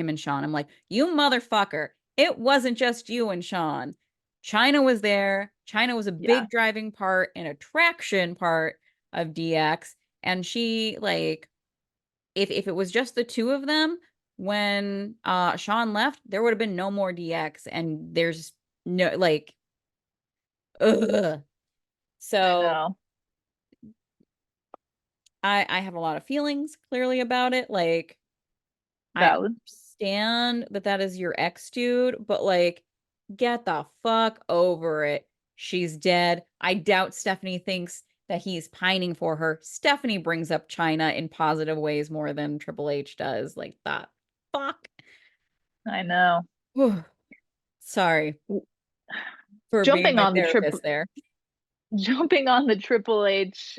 S1: I'm like, you motherfucker, it wasn't just you and Sean. China was there. China was a
S2: Yeah,
S1: big driving part and attraction part of DX. And she like if it was just the two of them when Sean left, there would have been no more DX and there's no like ugh.
S2: I
S1: So
S2: know.
S1: I have a lot of feelings clearly about it. Like I
S2: Valid.
S1: understand that that is your ex dude, but like get the fuck over it. She's dead. I doubt Stephanie thinks that he's pining for her. Stephanie brings up China in positive ways more than Triple H does. Like that. Fuck.
S2: I know.
S1: Whew. Sorry for being
S2: Jumping
S1: my
S2: on the trip
S1: therapist there.
S2: jumping on the Triple H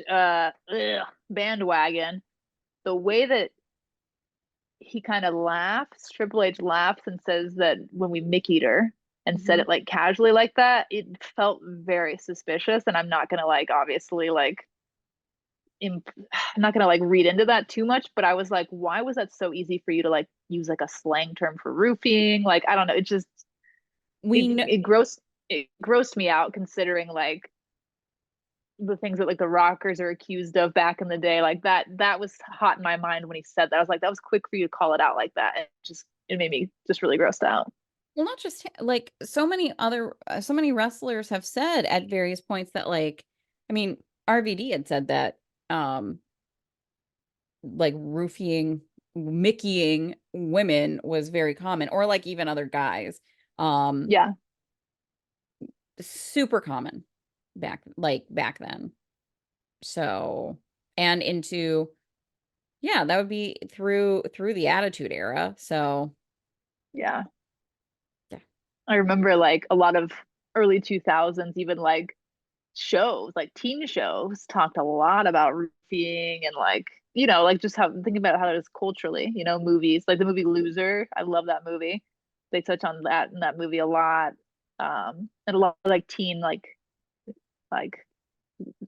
S2: bandwagon, the way that he kind of laughs, Triple H laughs and says that when we Mickeyed her and said
S1: Mhm.
S2: it like casually like that, it felt very suspicious. And I'm not gonna like obviously like I'm not gonna like read into that too much, but I was like, why was that so easy for you to like use like a slang term for roofing? Like I don't know, it just
S1: We know
S2: it grossed me out considering like the things that like the rockers are accused of back in the day, like that was hot in my mind when he said that. I was like, that was quick for you to call it out like that. And it made me just really grossed out.
S1: well not just like so many wrestlers have said at various points that like I mean RVD had said that um like roofing mickeying women was very common or like even other guys um
S2: Yeah,
S1: super common back then. So and into yeah, that would be through the Attitude Era. So
S2: yeah.
S1: yeah.
S2: I remember like a lot of early 2000s, even like shows, like teen shows, talked a lot about roofing and like, you know, like just how thinking about how it is culturally, you know, movies like the movie Loser. I love that movie. They touch on that in that movie a lot. And a lot of like teen like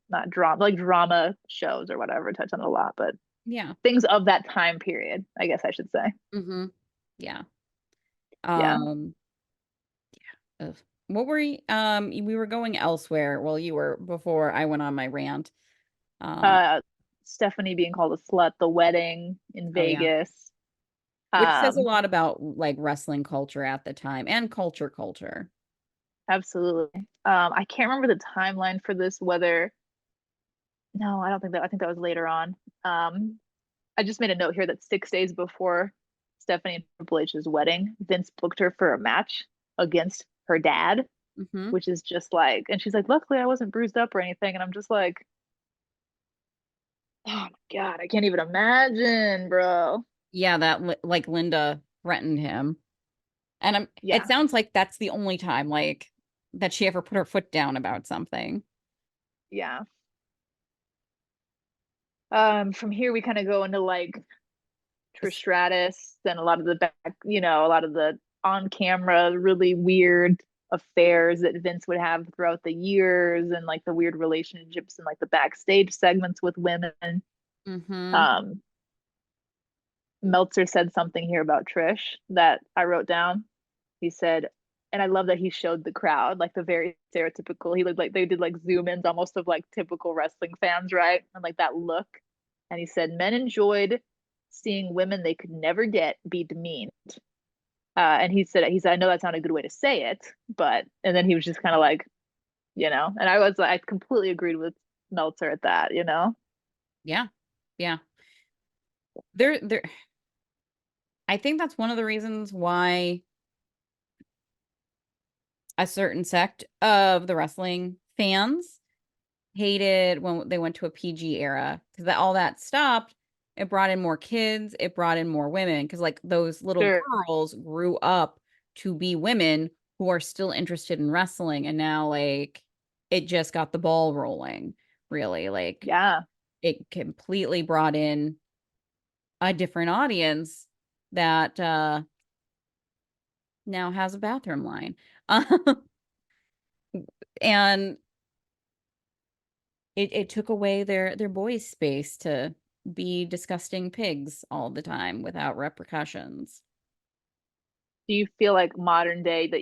S2: not drama like drama shows or whatever touch on it a lot, but
S1: Yeah.
S2: things of that time period, I guess I should say.
S1: Mm-hmm. Yeah.
S2: Yeah.
S1: Um ugh. What were you we were going elsewhere. Well, you were before I went on my rant. Uh
S2: Uh Stephanie being called a slut, the wedding in
S1: oh yeah.
S2: Vegas.
S1: Which says a
S2: Um
S1: lot about like wrestling culture at the time and culture.
S2: Absolutely. I can't remember the timeline for this, whether no, I don't think that I think that was later on. Um, I just made a note here that 6 days before Stephanie and Triple H's wedding, Vince booked her for a match against her dad,
S1: Mm-hmm.
S2: which is just like, and she's like, luckily I wasn't bruised up or anything. And I'm just like, oh my God, I can't even imagine, bro.
S1: Yeah, that like Linda threatened him. And it
S2: Yeah,
S1: sounds like that's the only time like that she ever put her foot down about something.
S2: yeah. From here we kind of go into like Trish
S1: It's-
S2: Stratus and a lot of the back, you know, a lot of the on camera, really weird affairs that Vince would have throughout the years and like the weird relationships and like the backstage segments with women.
S1: Mhm.
S2: Um, Meltzer said something here about Trish that I wrote down. He said, and I love that he showed the crowd like the very stereotypical. He looked like they did like zoom ins almost of like typical wrestling fans, right? And like that look. And he said, men enjoyed seeing women they could never get be demeaned. And he said, I know that's not a good way to say it, but, and then he was just kind of like, you know, and I completely agreed with Meltzer at that, you know?
S1: Yeah. Yeah. There I think that's one of the reasons why a certain sect of the wrestling fans hated when they went to a PG era because that all that stopped. It brought in more kids, it brought in more women because like those little
S2: Sure.
S1: girls grew up to be women who are still interested in wrestling, and now like it just got the ball rolling, really. Like
S2: Yeah.
S1: it completely brought in a different audience that now has a bathroom line. And it took away their boys' space to be disgusting pigs all the time without repercussions.
S2: Do you feel like modern day that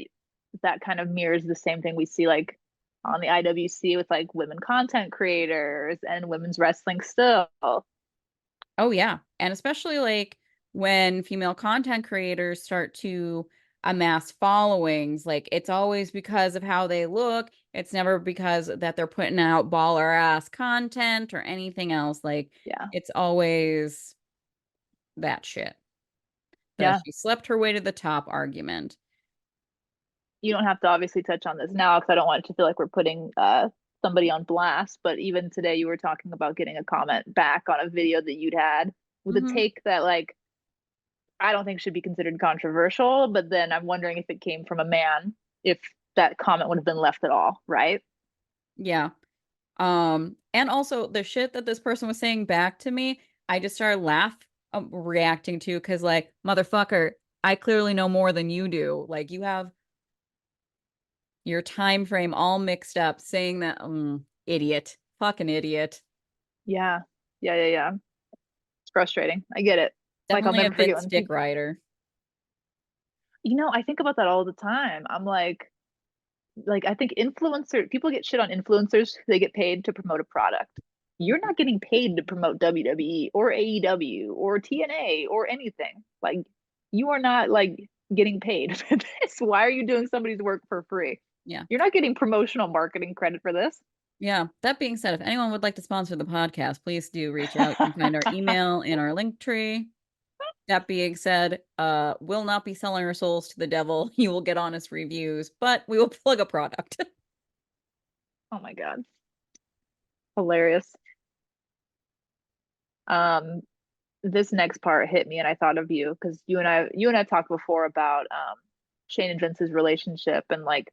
S2: that kind of mirrors the same thing we see like on the IWC with like women content creators and women's wrestling still?
S1: Oh yeah. And especially like when female content creators start to amass followings, like it's always because of how they look. It's never because that they're putting out baller ass content or anything else. Like
S2: Yeah.
S1: it's always that shit. The
S2: Yeah.
S1: she slept her way to the top argument.
S2: You don't have to obviously touch on this now because I don't want it to feel like we're putting somebody on blast. But even today, you were talking about getting a comment back on a video that you'd had with a
S1: Hmm.
S2: take that like I don't think should be considered controversial. But then I'm wondering if it came from a man, if that comment would have been left at all, right?
S1: Yeah. And also the shit that this person was saying back to me, I just started reacting to because like, motherfucker, I clearly know more than you do. Like you have your time frame all mixed up, saying that idiot, fucking idiot.
S2: Yeah. Yeah. Yeah. Yeah. It's frustrating. I get it. Like I'll
S1: Definitely a
S2: never forget
S1: Vince
S2: when
S1: dick
S2: people,
S1: rider.
S2: I think about that all the time. I'm like I think influencer people get shit on influencers. They get paid to promote a product. You're not getting paid to promote WWE or AEW or TNA or anything. Like you are not like getting paid for this. Why are you doing somebody's work for free?
S1: Yeah.
S2: You're not getting promotional marketing credit for this.
S1: Yeah. That being said, if anyone would like to sponsor the podcast, please do reach out. You can find our email in our link tree. That being said, we'll not be selling our souls to the devil. You will get honest reviews, but we will plug a product.
S2: Oh my god, hilarious. Um, this next part hit me, and I thought of you because you and I talked before about Shane and Vince's relationship, and like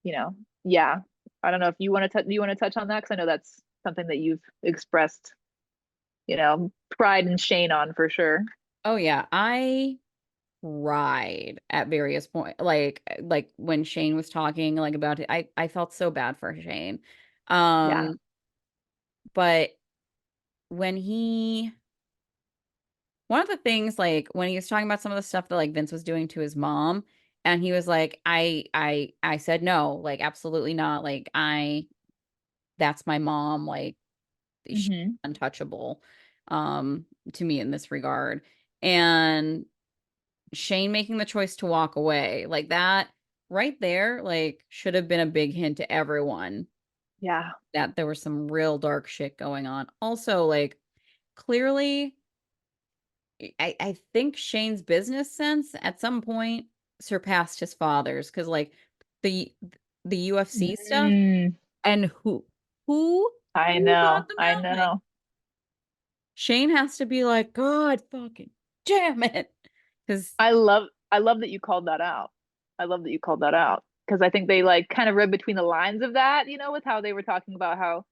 S2: yeah. I don't know if you want to you want to touch on that because I know that's something that you've expressed, pride and Shane on for sure.
S1: Oh yeah, I cried at various points. Like when Shane was talking like about it, I felt so bad for Shane.
S2: Yeah.
S1: Um, but when he one of the things like when he was talking about some of the stuff that like Vince was doing to his mom, and he was like, I said no, like absolutely not. Like I that's my mom, like she's
S2: Hmm.
S1: untouchable to me in this regard. And Shane making the choice to walk away, like that right there, like should have been a big hint to everyone
S2: Yeah.
S1: that there was some real dark shit going on. Also, like clearly, I think Shane's business sense at some point surpassed his father's because like the the UFC stuff
S2: Mm,
S1: and who
S2: I
S1: who bought
S2: know.
S1: them
S2: I
S1: out? Like
S2: know.
S1: Shane has to be like, God fucking damn it. Because
S2: I love that you called that out. I love that you called that out because I think they like kind of read between the lines of that, with how they were talking about how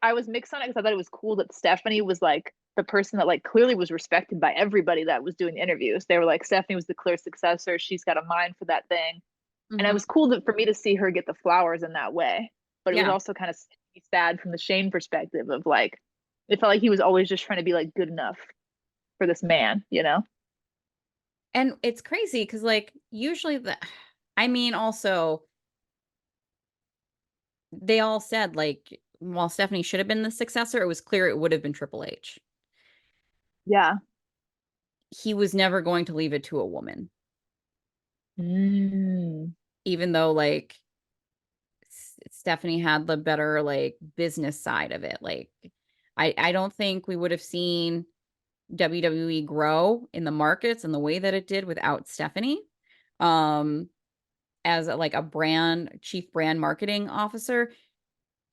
S2: I was mixed on it because I thought it was cool that Stephanie was like the person that like clearly was respected by everybody that was doing the interviews. They were like Stephanie was the clear successor. She's got a mind for that thing, and it was cool for me to see her get the flowers in that way. But it was
S1: yeah.
S2: also kind of sad from the Shane perspective of like it felt like he was always just trying to be like good enough for this man.
S1: And it's crazy because like usually I mean also they all said like while Stephanie should have been the successor, it was clear it would have been Triple H.
S2: Yeah.
S1: He was never going to leave it to a woman,
S2: Mm.
S1: even though like Stephanie had the better like business side of it. Like I don't think we would have seen WWE grow in the markets and the way that it did without Stephanie. Um, as like a brand chief brand marketing officer,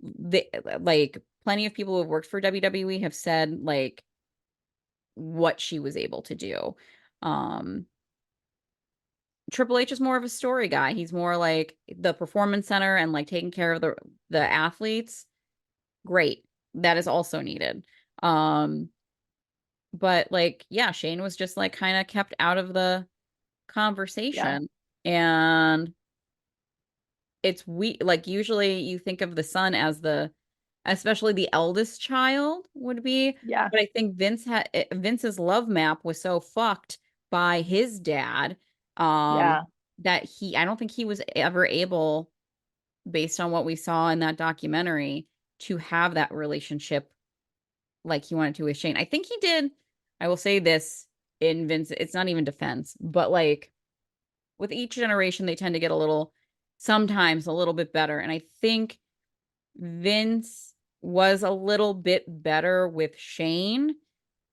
S1: the like plenty of people who have worked for WWE have said like what she was able to do. Um, Triple H is more of a story guy. He's more like the performance center and like taking care of the athletes. Great. That is also needed. Um, but like, yeah, Shane was just like kind of kept out of the
S2: Yeah.
S1: conversation. And it's we like usually you think of the son as the especially the eldest child would be,
S2: Yeah.
S1: but I think Vince's love map was so fucked by his dad um
S2: Yeah.
S1: that he I don't think he was ever able, based on what we saw in that documentary, to have that relationship like he wanted to with Shane. I think he did. I will say this in Vince, it's not even defense, but like with each generation, they tend to get sometimes a little bit better. And I think Vince was a little bit better with Shane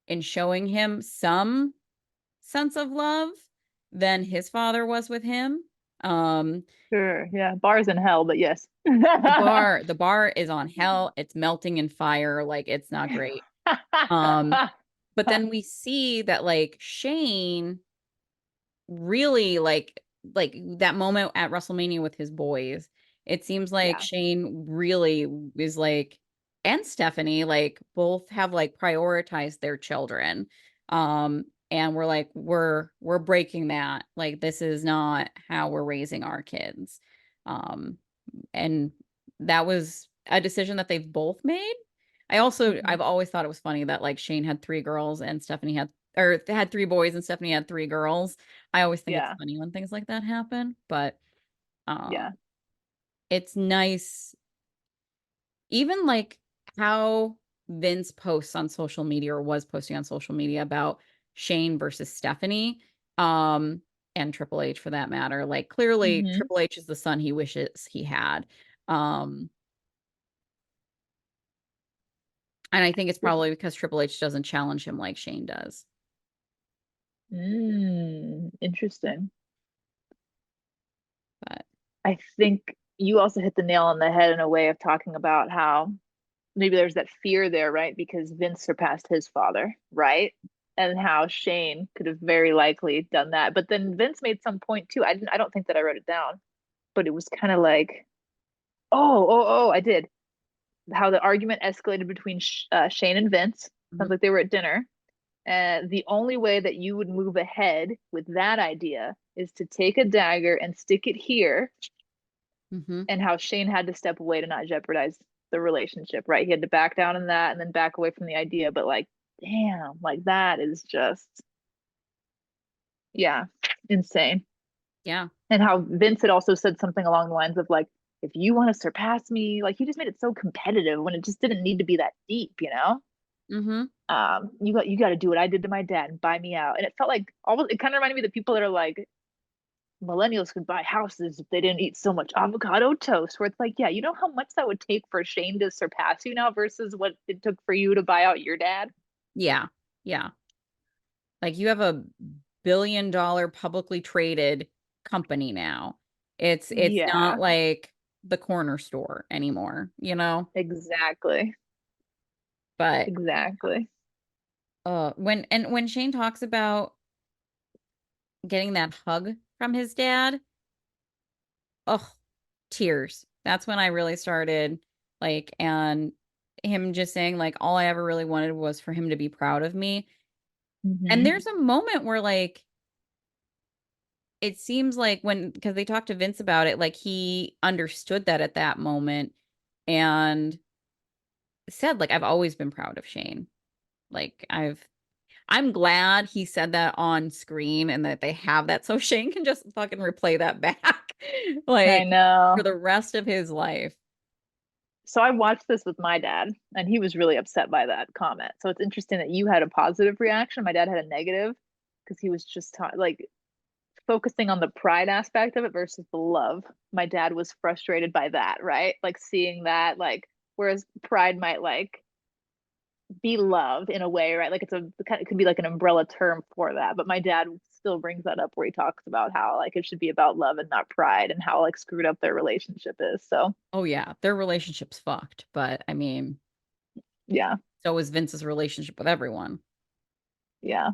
S1: in showing him some sense of love than his father was with him. Um,
S2: Sure. Yeah. Bars in hell, but yes.
S1: the bar is on hell. It's melting in fire. Like it's not great. Um, but then we see that like Shane really like that moment at WrestleMania with his boys. It seems like
S2: Yeah.
S1: Shane really is like, and Stephanie like both have like prioritized their children. And we're like we're breaking that. Like this is not how we're raising our kids. Um and that was a decision that they've both made.
S2: Hmm.
S1: I've always thought it was funny that like Shane had three girls and Stephanie had or had three boys and Stephanie had three girls. I always think it's
S2: Yeah.
S1: funny when things like that happen, but
S2: Yeah.
S1: um it's nice even like how Vince posts on social media or was posting on social media about Shane versus Stephanie um and Triple H for that matter. Like clearly
S2: Hmm.
S1: Triple H is the son he wishes he had. Um and I think it's probably because Triple H doesn't challenge him like Shane does.
S2: Interesting.
S1: But
S2: I think you also hit the nail on the head in a way of talking about how maybe there's that fear there, right? Because Vince surpassed his father, right? And how Shane could have very likely done that. But then Vince made some point too. I don't think that I wrote it down, but it was kind of like, I did. How the argument escalated between Shane and Vince. Sounds
S1: mhm,
S2: like they were at dinner. And the only way that you would move ahead with that idea is to take a dagger and stick it here,
S1: mhm.
S2: and how Shane had to step away to not jeopardize the relationship, right? He had to back down in that and then back away from the idea. But like, damn, like that is just, yeah, insane.
S1: Yeah.
S2: And how Vince had also said something along the lines of like, if you want to surpass me, like he just made it so competitive when it just didn't need to be that deep, you know?
S1: Mhm.
S2: You got to do what I did to my dad and buy me out. And it felt like almost, it kind of reminded me of the people that are like, millennials could buy houses if they didn't eat so much avocado toast. Where it's like, yeah, you know how much that would take for Shane to surpass you now versus what it took for you to buy out your dad?
S1: Yeah. Yeah. Like you have a billion-dollar publicly traded company now. It's not
S2: Yeah,
S1: like the corner store anymore, you know?
S2: exactly.
S1: But
S2: Exactly.
S1: when Shane talks about getting that hug from his dad, oh, tears. That's when I really started like and him just saying like all I ever really wanted was for him to be proud of me. And
S2: Hmm.
S1: there's a moment where like it seems like when because they talked to Vince about it, like he understood that at that moment and said, like, I've always been proud of Shane. Like I'm glad he said that on screen and that they have that so Shane can just fucking replay that back
S2: I
S1: like for
S2: know.
S1: the rest of his life.
S2: So I watched this with my dad, and he was really upset by that comment. So it's interesting that you had a positive reaction. My dad had a negative because he was just like focusing on the pride aspect of it versus the love. My dad was frustrated by that, right? Like seeing that, like, whereas pride might like be love in a way, right? Like it could be like an umbrella term for that. But my dad still brings that up where he talks about how like it should be about love and not pride and how like screwed up their relationship is. So
S1: Oh yeah, their relationship's fucked, but I mean,
S2: yeah,
S1: so is Vince's relationship with everyone.
S2: yeah,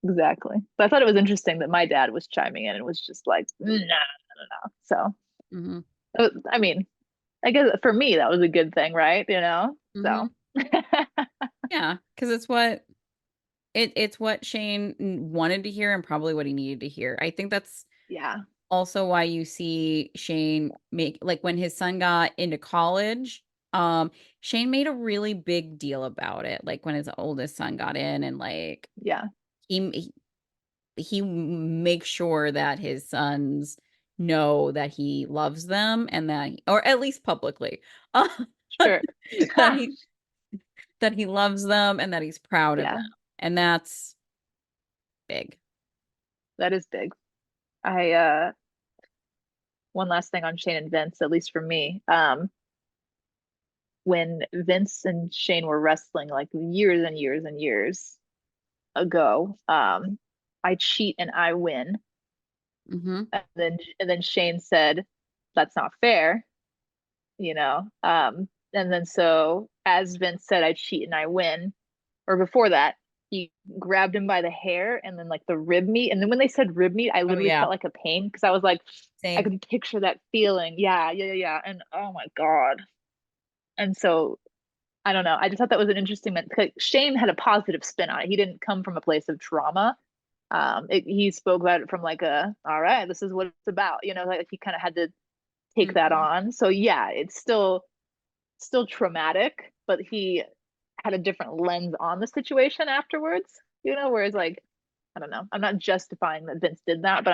S2: exactly. But I thought it was interesting that my dad was chiming in and was just like, no, no, no, no. So
S1: Hmm.
S2: I mean, I guess for me that was a good thing, right?
S1: Hmm.
S2: So
S1: Yeah, because it's what Shane wanted to hear and probably what he needed to hear. I think that's
S2: yeah,
S1: also why you see Shane make like when his son got into college, Shane made a really big deal about it. Like when his oldest son got in and like
S2: yeah,
S1: he he makes sure that his sons know that he loves them and that or at least publicly
S2: sure.
S1: that he loves them and that he's proud of them.
S2: Yeah,
S1: And that's big.
S2: that is big. I one last thing on Shane and Vince, at least for me. When Vince and Shane were wrestling like years and years and years ago, I cheat and I win.
S1: Hmm.
S2: And then Shane said, "That's not fair," you know. And then so as Vince said, "I cheat and I win," or before that, he grabbed him by the hair and then like the rib meat. And then when they said rib meat, I
S1: Oh
S2: literally
S1: yeah,
S2: felt like a pain because I was like, I
S1: same.
S2: could picture that feeling. Yeah, yeah, yeah, yeah. And oh my God. And so I don't know. I just thought that was an interesting. Shane had a positive spin on it. He didn't come from a place of trauma. He spoke about it from like all right, this is what it's about. Like he kind of had to take that
S1: Hmm.
S2: on. So yeah, it's still traumatic, but he had a different lens on the situation afterwards. Whereas like I don't know. I'm not justifying that Vince did that, but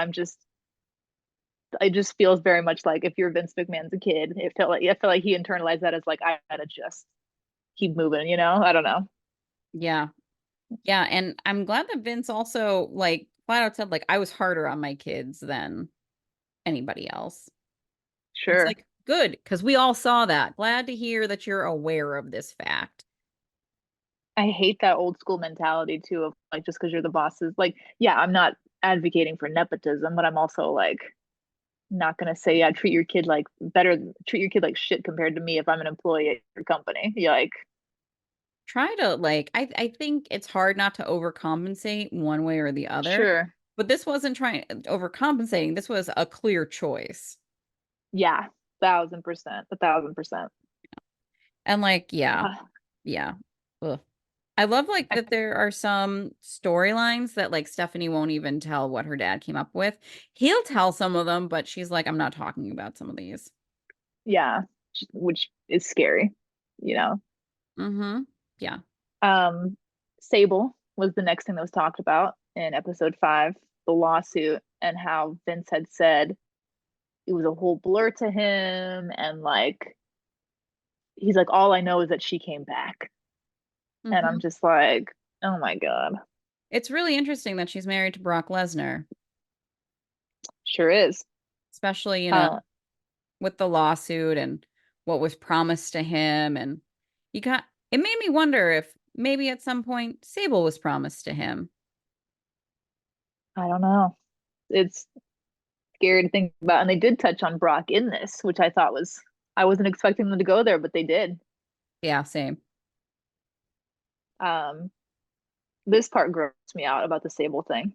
S2: it just feels very much like if you're Vince McMahon's a kid, I feel like he internalized that as like I gotta just keep moving. I don't know.
S1: Yeah. Yeah, and I'm glad that Vince also like flat out said like I was harder on my kids than anybody else. It's
S2: Sure.
S1: like good because we all saw that. Glad to hear that you're aware of this fact.
S2: I hate that old school mentality too of like just because you're the bosses. Like, yeah, I'm not advocating for nepotism, but I'm also like not gonna say, yeah, treat your kid like shit compared to me if I'm an employee at your company. Yeah, like,
S1: Try to like I think it's hard not to overcompensate one way or the other.
S2: sure.
S1: But this wasn't trying overcompensating. This was a clear choice.
S2: Yeah, 1,000%, 1,000%.
S1: And like, yeah,
S2: Uh,
S1: yeah. Ugh. I love like
S2: I,
S1: that there are some storylines that like Stephanie won't even tell what her dad came up with. He'll tell some of them, but she's like, I'm not talking about some of these.
S2: yeah, which is scary, you know.
S1: Mm-hmm. Yeah.
S2: Um, Sable was the next thing that was talked about in episode 5, the lawsuit, and how Vince had said it was a whole blur to him, and like he's like, all I know is that she came back. And I'm
S1: Mm-hmm.
S2: just like, oh my God.
S1: It's really interesting that she's married to Brock Lesnar,
S2: Sure is.
S1: especially,
S2: Uh,
S1: with the lawsuit and what was promised to him. And you got it made me wonder if maybe at some point Sable was promised to him.
S2: I don't know. It's scary to think about. And they did touch on Brock in this, which I wasn't expecting them to go there, but they did.
S1: Yeah, same.
S2: Um, this part grossed me out about the Sable thing.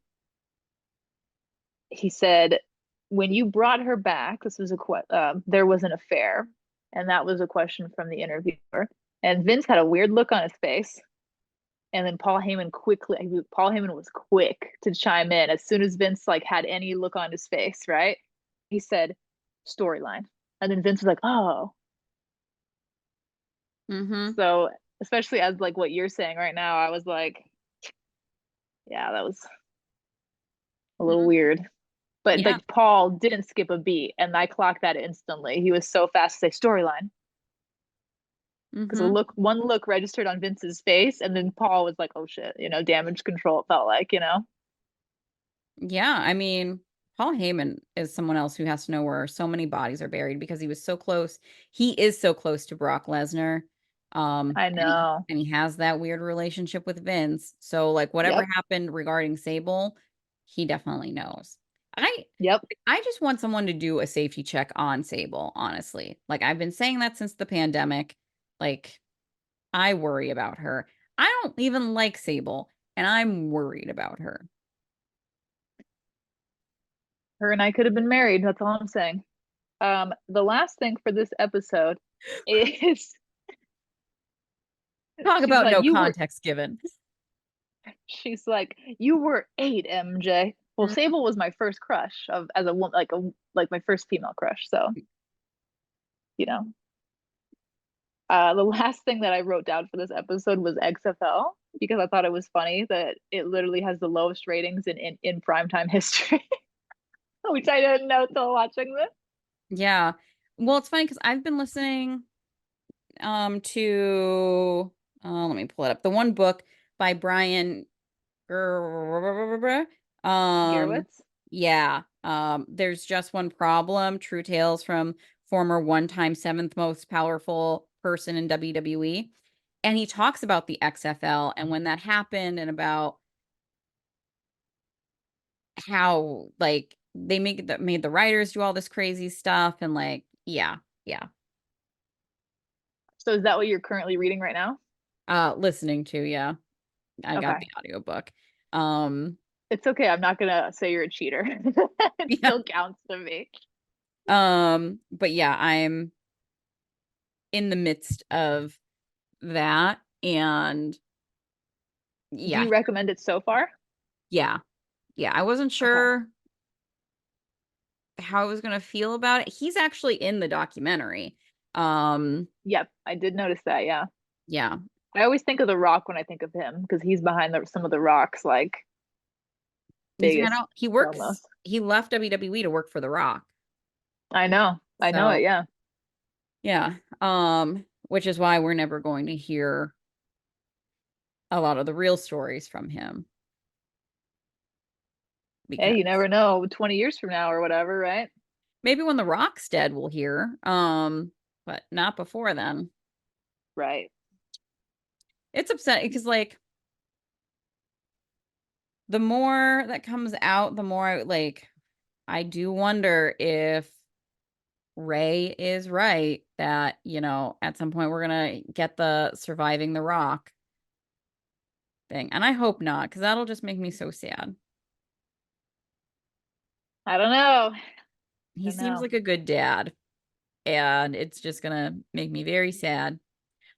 S2: He said, when you brought her back, there was an affair. And that was a question from the interviewer. And Vince had a weird look on his face. And then Paul Heyman was quick to chime in as soon as Vince like had any look on his face, right? He said, storyline. And then Vince was like, oh.
S1: Mm-hmm.
S2: So especially as like what you're saying right now, I was like, yeah, that was a little
S1: Hmm.
S2: weird. But
S1: Yeah.
S2: like Paul didn't skip a beat, and I clocked that instantly. He was so fast to say storyline. Because
S1: Mm-hmm.
S2: one look registered on Vince's face, and then Paul was like, oh shit, damage control, it felt like.
S1: Yeah. I mean, Paul Heyman is someone else who has to know where so many bodies are buried because he was so close. He is so close to Brock Lesnar.
S2: I
S1: And he
S2: know.
S1: and he has that weird relationship with Vince. So like whatever
S2: Yep.
S1: happened regarding Sable, he definitely knows. I
S2: Yep.
S1: I just want someone to do a safety check on Sable, honestly. Like I've been saying that since the pandemic. Like I worry about her. I don't even like Sable, and I'm worried about her.
S2: Her and I could have been married. That's all I'm saying. The last thing for this episode is
S1: Talk
S2: she's
S1: about
S2: like,
S1: no
S2: you were
S1: context given.
S2: she's like, you were 8, MJ. Well, Sable was my first crush of as a woman, like my first female crush. So, you know. The last thing that I wrote down for this episode was XFL because I thought it was funny that it literally has the lowest ratings in primetime history, which I didn't know till watching this.
S1: Yeah. Well, it's funny because I've been listening to let me pull it up. The one book by Brian um
S2: Gearwitz.
S1: yeah. There's just one problem, True Tales from former one-time seventh most powerful person in WWE. And he talks about the XFL and when that happened and about how like they made the writers do all this crazy stuff and like yeah, yeah.
S2: So is that what you're currently reading right now?
S1: Listening to, yeah. I got the
S2: Okay.
S1: audiobook. Um,
S2: It's okay. I'm not gonna say you're a cheater. It
S1: yeah.
S2: still counts to me.
S1: But yeah, I'm in the midst of that and
S2: Do
S1: yeah,
S2: you recommend it so far?
S1: yeah, yeah. I wasn't
S2: Okay.
S1: sure how I was gonna feel about it. He's actually in the documentary. Um,
S2: Yep, I did notice that. Yeah.
S1: yeah.
S2: I always think of The Rock when I think of him because he's behind some of The Rock's like
S1: He's had
S2: biggest promos.
S1: he left WWE to work for The Rock.
S2: I know. I know it.
S1: So
S2: Yeah.
S1: yeah. Which is why we're never going to hear a lot of the real stories from him
S2: Hey, you
S1: because
S2: never know, 20 years from now or whatever, right?
S1: maybe when The Rock's dead, we'll hear. But not before then.
S2: Right.
S1: It's upsetting because, like, the more that comes out, the more I do wonder if Ray is right that, at some point we're gonna get the surviving the Rock thing. And I hope not, because that'll just make me so sad.
S2: I don't know. I
S1: He
S2: don't
S1: seems
S2: know.
S1: like a good dad, and it's just gonna make me very sad.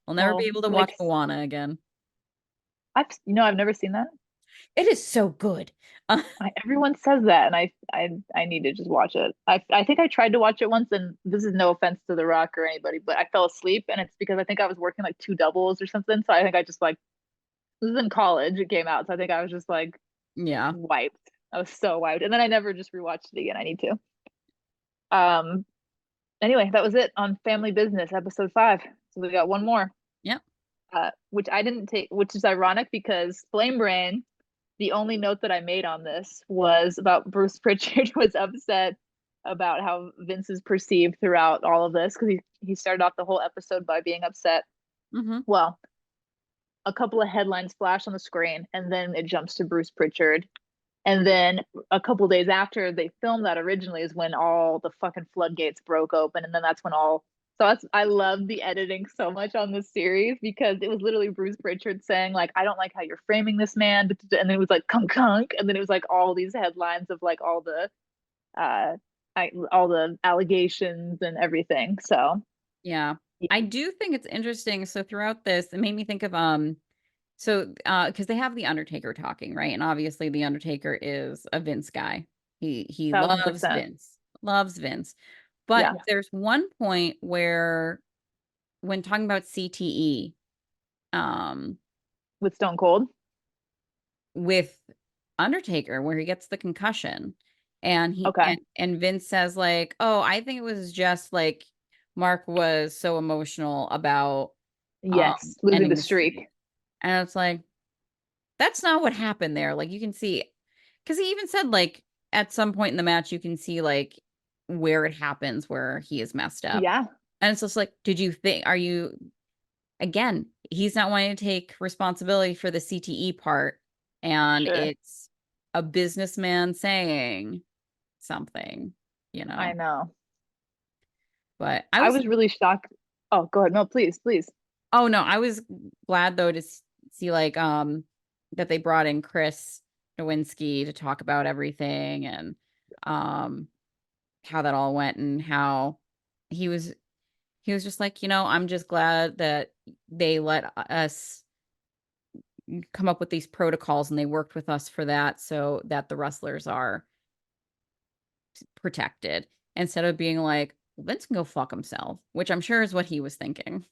S1: I'll never be
S2: Well,
S1: able to watch
S2: like
S1: Moana again.
S2: I've never seen that.
S1: It is so good.
S2: Everyone says that, and I need to just watch it. I think I tried to watch it once, and this is no offense to The Rock or anybody, but I fell asleep, and it's because I think I was working like two doubles or something. So I think I just like this is in college. It came out, so I think I was just like
S1: Yeah.
S2: wiped. I was so wiped, and then I never just rewatched it again. I need to. Um. Anyway, that was it on Family Business, episode 5. So we got one more.
S1: Yep.
S2: Which I didn't take, which is ironic because Flame Brain, the only note that I made on this was about Bruce Pritchard was upset about how Vince is perceived throughout all of this because he started off the whole episode by being upset.
S1: Mm-hmm.
S2: Well, a couple of headlines flash on the screen and then it jumps to Bruce Pritchard. And then a couple days after they filmed that originally is when all the fucking floodgates broke open. And then that's when all so that's I love the editing so much on this series because it was literally Bruce Pritchard saying like I don't like how you're framing this man, and then it was like kunk kunk, and then it was like all these headlines of like uh all the allegations and everything. So
S1: Yeah.
S2: yeah,
S1: I do think it's interesting. So throughout this, it made me think of because they have the Undertaker talking, right? And obviously the Undertaker is a Vince guy. He
S2: thousand
S1: loves
S2: percent,
S1: Vince. Loves Vince. But
S2: yeah,
S1: there's one point where when talking about CTE, um,
S2: with Stone Cold,
S1: with Undertaker where he gets the concussion and he
S2: okay,
S1: and Vince says like, "Oh, I think it was just like Mark was so emotional about
S2: yes, losing
S1: ending
S2: the
S1: the streak."
S2: streak,
S1: And it's like that's not what happened there. Like you can see cuz he even said like at some point in the match you can see like where it happens where he is messed up.
S2: yeah,
S1: And it's just like, did you think are you again, he's not wanting to take responsibility for the CTE part, and
S2: Sure.
S1: it's a businessman saying something, you
S2: I
S1: know.
S2: know.
S1: But I
S2: I
S1: was,
S2: was really shocked. Oh, go ahead. No, please, please.
S1: oh no, I was glad though to see like that they brought in Chris Nowinski to talk about everything and um how that all went and how he was he was just like, I'm just glad that they let us come up with these protocols and they worked with us for that so that the wrestlers are protected instead of being like, well, Vince can go fuck himself, which I'm sure is what he was thinking.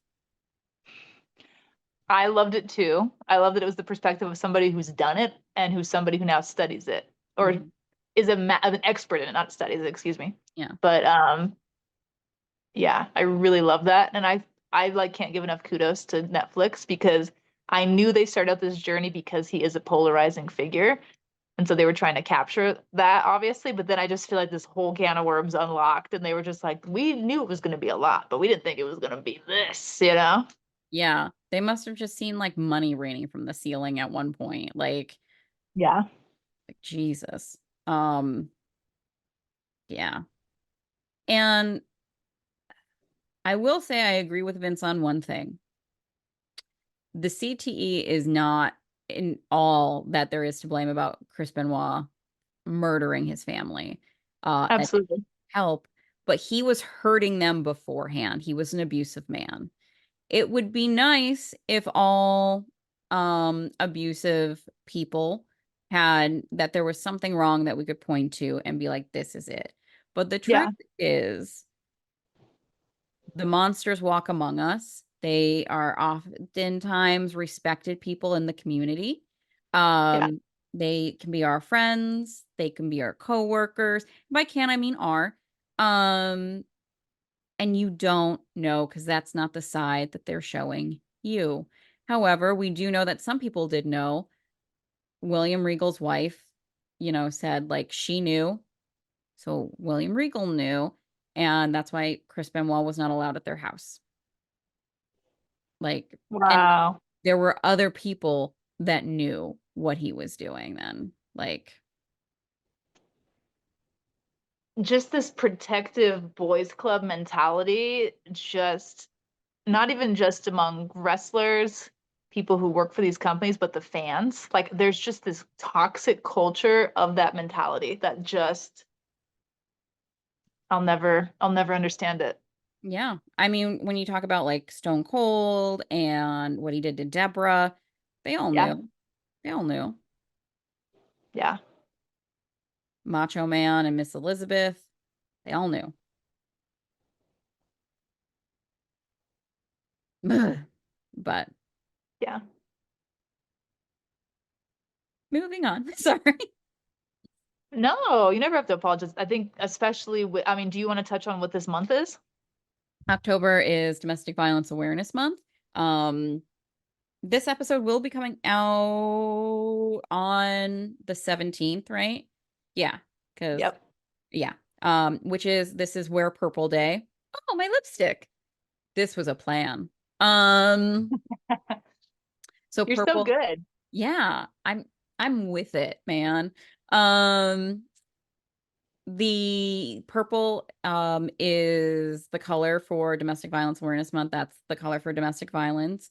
S2: I loved it too. I love that it was the perspective of somebody who's done it and who's somebody who now studies it or
S1: Mhm.
S2: is an expert in it, not studies it, excuse me.
S1: Yeah.
S2: But yeah, I really love that. And I like can't give enough kudos to Netflix because I knew they started out this journey because he is a polarizing figure. And so they were trying to capture that, obviously. But then I just feel like this whole can of worms unlocked, and they were just like, we knew it was going to be a lot, but we didn't think it was going to be this, you know?
S1: Yeah. They must have just seen like money raining from the ceiling at one point.
S2: Yeah.
S1: Like Jesus. Um, yeah. And I will say I agree with Vince on one thing. The CTE is not in all that there is to blame about Chris Benoit murdering his family. And
S2: Absolutely.
S1: help, but he was hurting them beforehand. He was an abusive man. It would be nice if all abusive people had that there was something wrong that we could point to and be like, this is it. But the truth
S2: Yeah.
S1: is, the monsters walk among us. They are oftentimes respected people in the community.
S2: Yeah.
S1: Um, they can be our friends, they can be our coworkers. By can, I mean are. Um, and you don't know because that's not the side that they're showing you. However, we do know that some people did know. William Regal's wife, said like she knew. So William Regal knew. And that's why Chris Benoit was not allowed at their house. Like, and
S2: Wow.
S1: there were other people that knew what he was doing then. Like,
S2: Just this protective boys club mentality, just not even just among wrestlers, people who work for these companies, but the fans. Like there's just this toxic culture of that mentality that just I'll never understand it.
S1: yeah. I mean, when you talk about like Stone Cold and what he did to Deborah, they all
S2: Yeah.
S1: knew. They all knew.
S2: Yeah.
S1: Macho Man and Miss Elizabeth, they all knew. But
S2: Yeah.
S1: moving on. Sorry.
S2: No, you never have to apologize. I think especially with, I mean, do you want to touch on what this month is?
S1: October is Domestic Violence Awareness Month. Um, this episode will be coming out on the 17th, right? Yeah, because
S2: Yep.
S1: yeah. Which is this is Wear Purple Day. Oh, my lipstick. This was a plan. Um, so
S2: You're so
S1: purple,
S2: good.
S1: yeah, I'm with it, man. Um, the purple is the color for Domestic Violence Awareness Month. That's the color for domestic violence.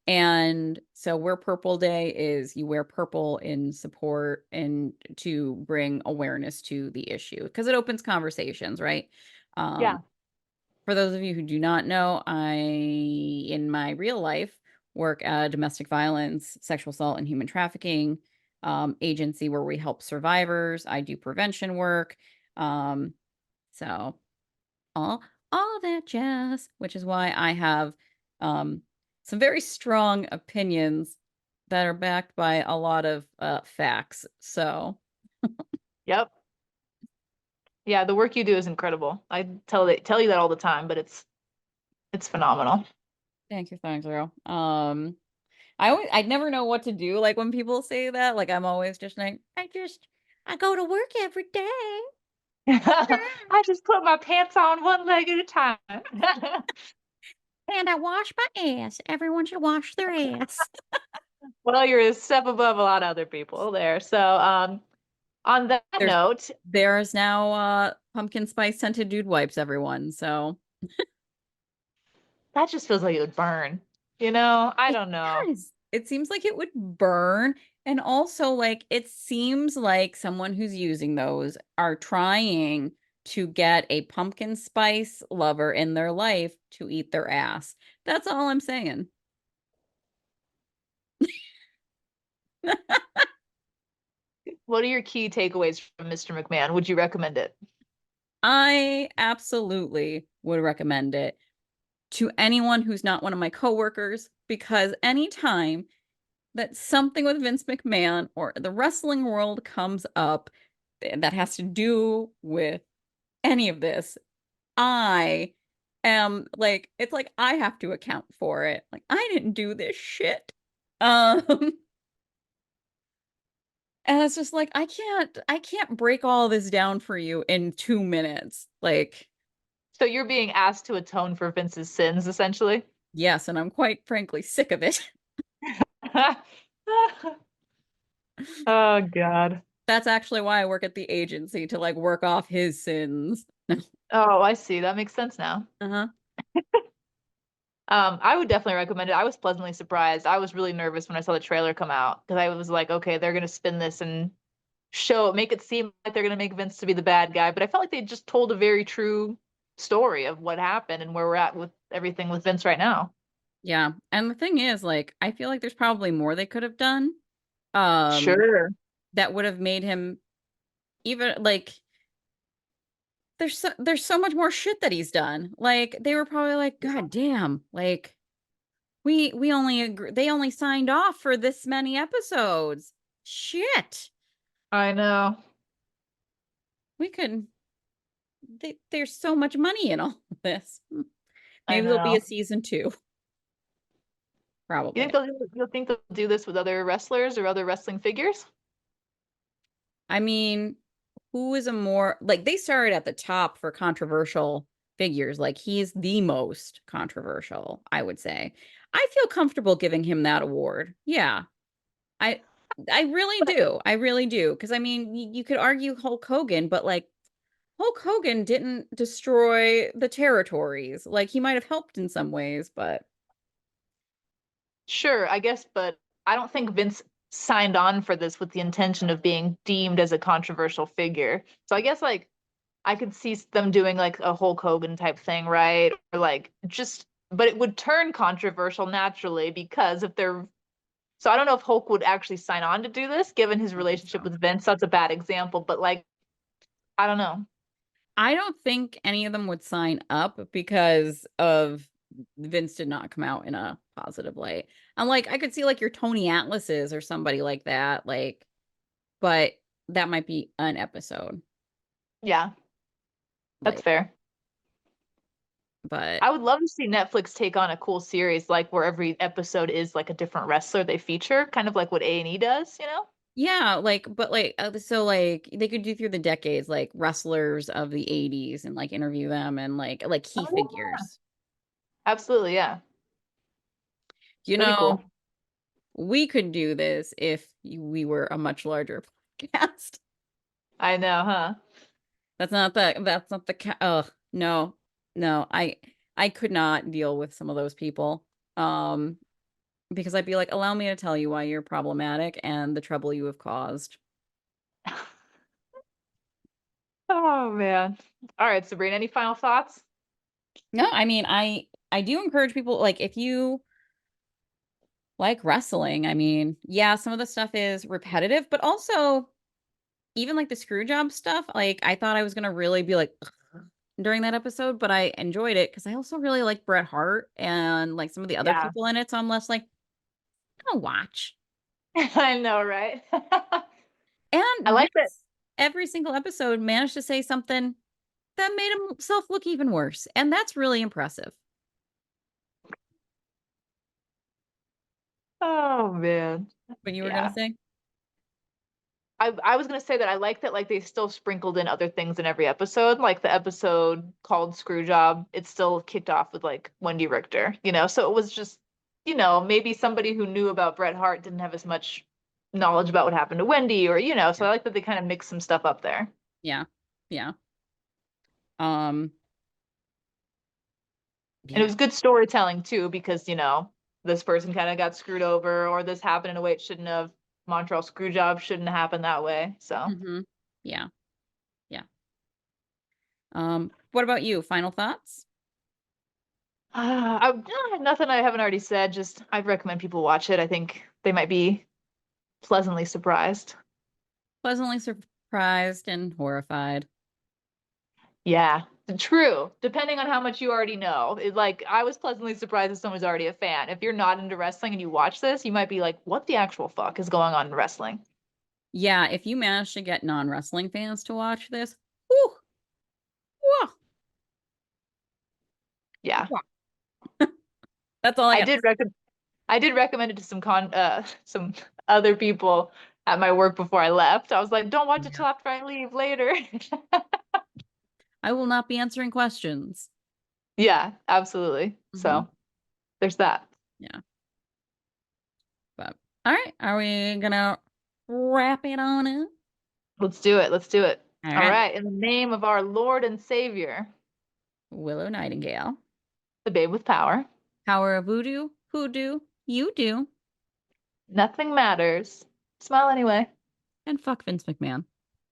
S1: And so Wear Purple Day is you wear purple in support and to bring awareness to the issue because it opens conversations, right? Um,
S2: Yeah.
S1: for those of you who do not know, in my real life, work at a domestic violence, sexual assault, and human trafficking agency where we help survivors. I do prevention work. Um, so all all that jazz, which is why I have um, some very strong opinions that are backed by a lot of facts. So
S2: Yep. Yeah, the work you do is incredible. I tell you that all the time, but it's phenomenal.
S1: thank you, girl. I never know what to do. Like when people say that, like I'm always just like, I go to work every day.
S2: I just put my pants on one leg at a time.
S1: And I wash my ass. Everyone should wash their ass.
S2: Well, you're a step above a lot of other people there. So, on that
S1: There's
S2: note,
S1: there's now pumpkin spice scented dude wipes, everyone. So
S2: that just feels like it would burn. I
S1: it
S2: don't know.
S1: does. It seems like it would burn. And also, like, it seems like someone who's using those are trying to get a pumpkin spice lover in their life to eat their ass. That's all I'm saying.
S2: What are your key takeaways from Mr. McMahon? Would you recommend it?
S1: I absolutely would recommend it to anyone who's not one of my coworkers because anytime that something with Vince McMahon or the wrestling world comes up that has to do with any of this, I am like, it's like I have to account for it. Like, I didn't do this shit. Um, and it's just like I can't break all this down for you in 2 minutes. Like,
S2: So you're being asked to atone for Vince's sins, essentially?
S1: yes, and I'm quite frankly sick of it.
S2: Oh God.
S1: That's actually why I work at the agency to like work off his sins.
S2: Oh, I see. That makes sense now.
S1: Uh-huh.
S2: I would definitely recommend it. I was pleasantly surprised. I was really nervous when I saw the trailer come out because I was like, okay, they're gonna spin this and make it seem like they're gonna make Vince to be the bad guy. But I felt like they just told a very true story of what happened and where we're at with everything with Vince right now.
S1: Yeah. And the thing is, like, I feel like there's probably more they could have done. Um,
S2: Sure.
S1: that would have made him even like there's so much more shit that he's done. Like they were probably like, God damn, like we only agree they only signed off for this many episodes. Shit.
S2: I know.
S1: We could there's so much money in all of this.
S2: I
S1: Maybe there'll be a
S2: know.
S1: season two,
S2: You think
S1: probably.
S2: they'll do this with other wrestlers or other wrestling figures?
S1: I mean, who is a more like they started at the top for controversial figures. Like he's the most controversial, I would say. I feel comfortable giving him that award. Yeah. I I really do. I really do. Because I mean, you could argue Hulk Hogan, but like Hulk Hogan didn't destroy the territories. Like he might have helped in some ways, but
S2: Sure, I guess, but I don't think Vince signed on for this with the intention of being deemed as a controversial figure. So I guess like I could see them doing like a Hulk Hogan type thing, right? Or like just, but it would turn controversial naturally because if they're, so I don't know if Hulk would actually sign on to do this given his
S1: I don't think
S2: relationship
S1: so.
S2: with Vince. That's a bad example, but like, I don't know.
S1: I don't think any of them would sign up because of Vince did not come out in a positive light. I'm like, I could see like your Tony Atlases or somebody like that, like, but that might be an episode,
S2: Yeah, that's
S1: like,
S2: fair.
S1: but
S2: I would love to see Netflix take on a cool series like where every episode is like a different wrestler they feature, kind of like what A&E does, you know?
S1: yeah, like, but like, so like they could do through the decades, like wrestlers of the 80s and like interview them and like key
S2: Oh,
S1: figures.
S2: absolutely, yeah.
S1: You
S2: That'd be
S1: know,
S2: cool.
S1: we could do this if we were a much larger podcast.
S2: I know, huh?
S1: That's not the oh no. No, I could not deal with some of those people. Um because I'd be like, allow me to tell you why you're problematic and the trouble you have caused.
S2: Oh man. All right, Sabrina, any final thoughts?
S1: No, I mean I do encourage people like if you like wrestling, I mean, yeah, some of the stuff is repetitive, but also even like the screw job stuff, like I thought I was gonna really be like during that episode, but I enjoyed it because I also really like Bret Hart and like some of the other
S2: Yeah.
S1: people in it. So I'm less like, I'll watch.
S2: I know, right? I
S1: And
S2: like that.
S1: Vince, every single episode, managed to say something that made himself look even worse. And that's really impressive.
S2: Oh man.
S1: What you were gonna
S2: Yeah.
S1: say?
S2: I was gonna say that I like that like they still sprinkled in other things in every episode. Like the episode called Screwjob, it still kicked off with like Wendy Richter, you know. So it was just, maybe somebody who knew about Bret Hart didn't have as much knowledge about what happened to Wendy, or so
S1: Yeah.
S2: I like that they kind of mixed some stuff up there.
S1: Yeah. Yeah. Um,
S2: And it
S1: yeah.
S2: was good storytelling too, because this person kind of got screwed over, or this happened in a way it shouldn't have. Montreal Screwjob shouldn't have happened that way. So
S1: Yeah. Yeah. What about you? Final thoughts?
S2: nothing I haven't already said. Just I'd recommend people watch it. I think they might be pleasantly surprised.
S1: Pleasantly surprised and horrified.
S2: Yeah, true. Depending on how much you already know. Like I was pleasantly surprised if someone's already a fan. If you're not into wrestling and you watch this, you might be like, "What the actual fuck is going on in wrestling?"
S1: Yeah, if you manage to get non-wrestling fans to watch this, whew, whew,
S2: Yeah,
S1: whew. That's all I
S2: I
S1: got.
S2: did recommend. I did recommend it to some other people at my work before I left. I was like, "Don't watch it
S1: Yeah.
S2: till after I leave later."
S1: I will not be answering questions.
S2: Yeah, absolutely.
S1: Hmm.
S2: So there's that.
S1: Yeah. But all right, are we gonna wrap it on up?
S2: Let's do it. Let's do it.
S1: All
S2: All
S1: right.
S2: right. In the name of our Lord and Savior,
S1: Willow Nightingale.
S2: the Babe with Power,
S1: Power of Voodoo. Hoodoo. You do.
S2: nothing matters. Smile anyway.
S1: And fuck Vince McMahon.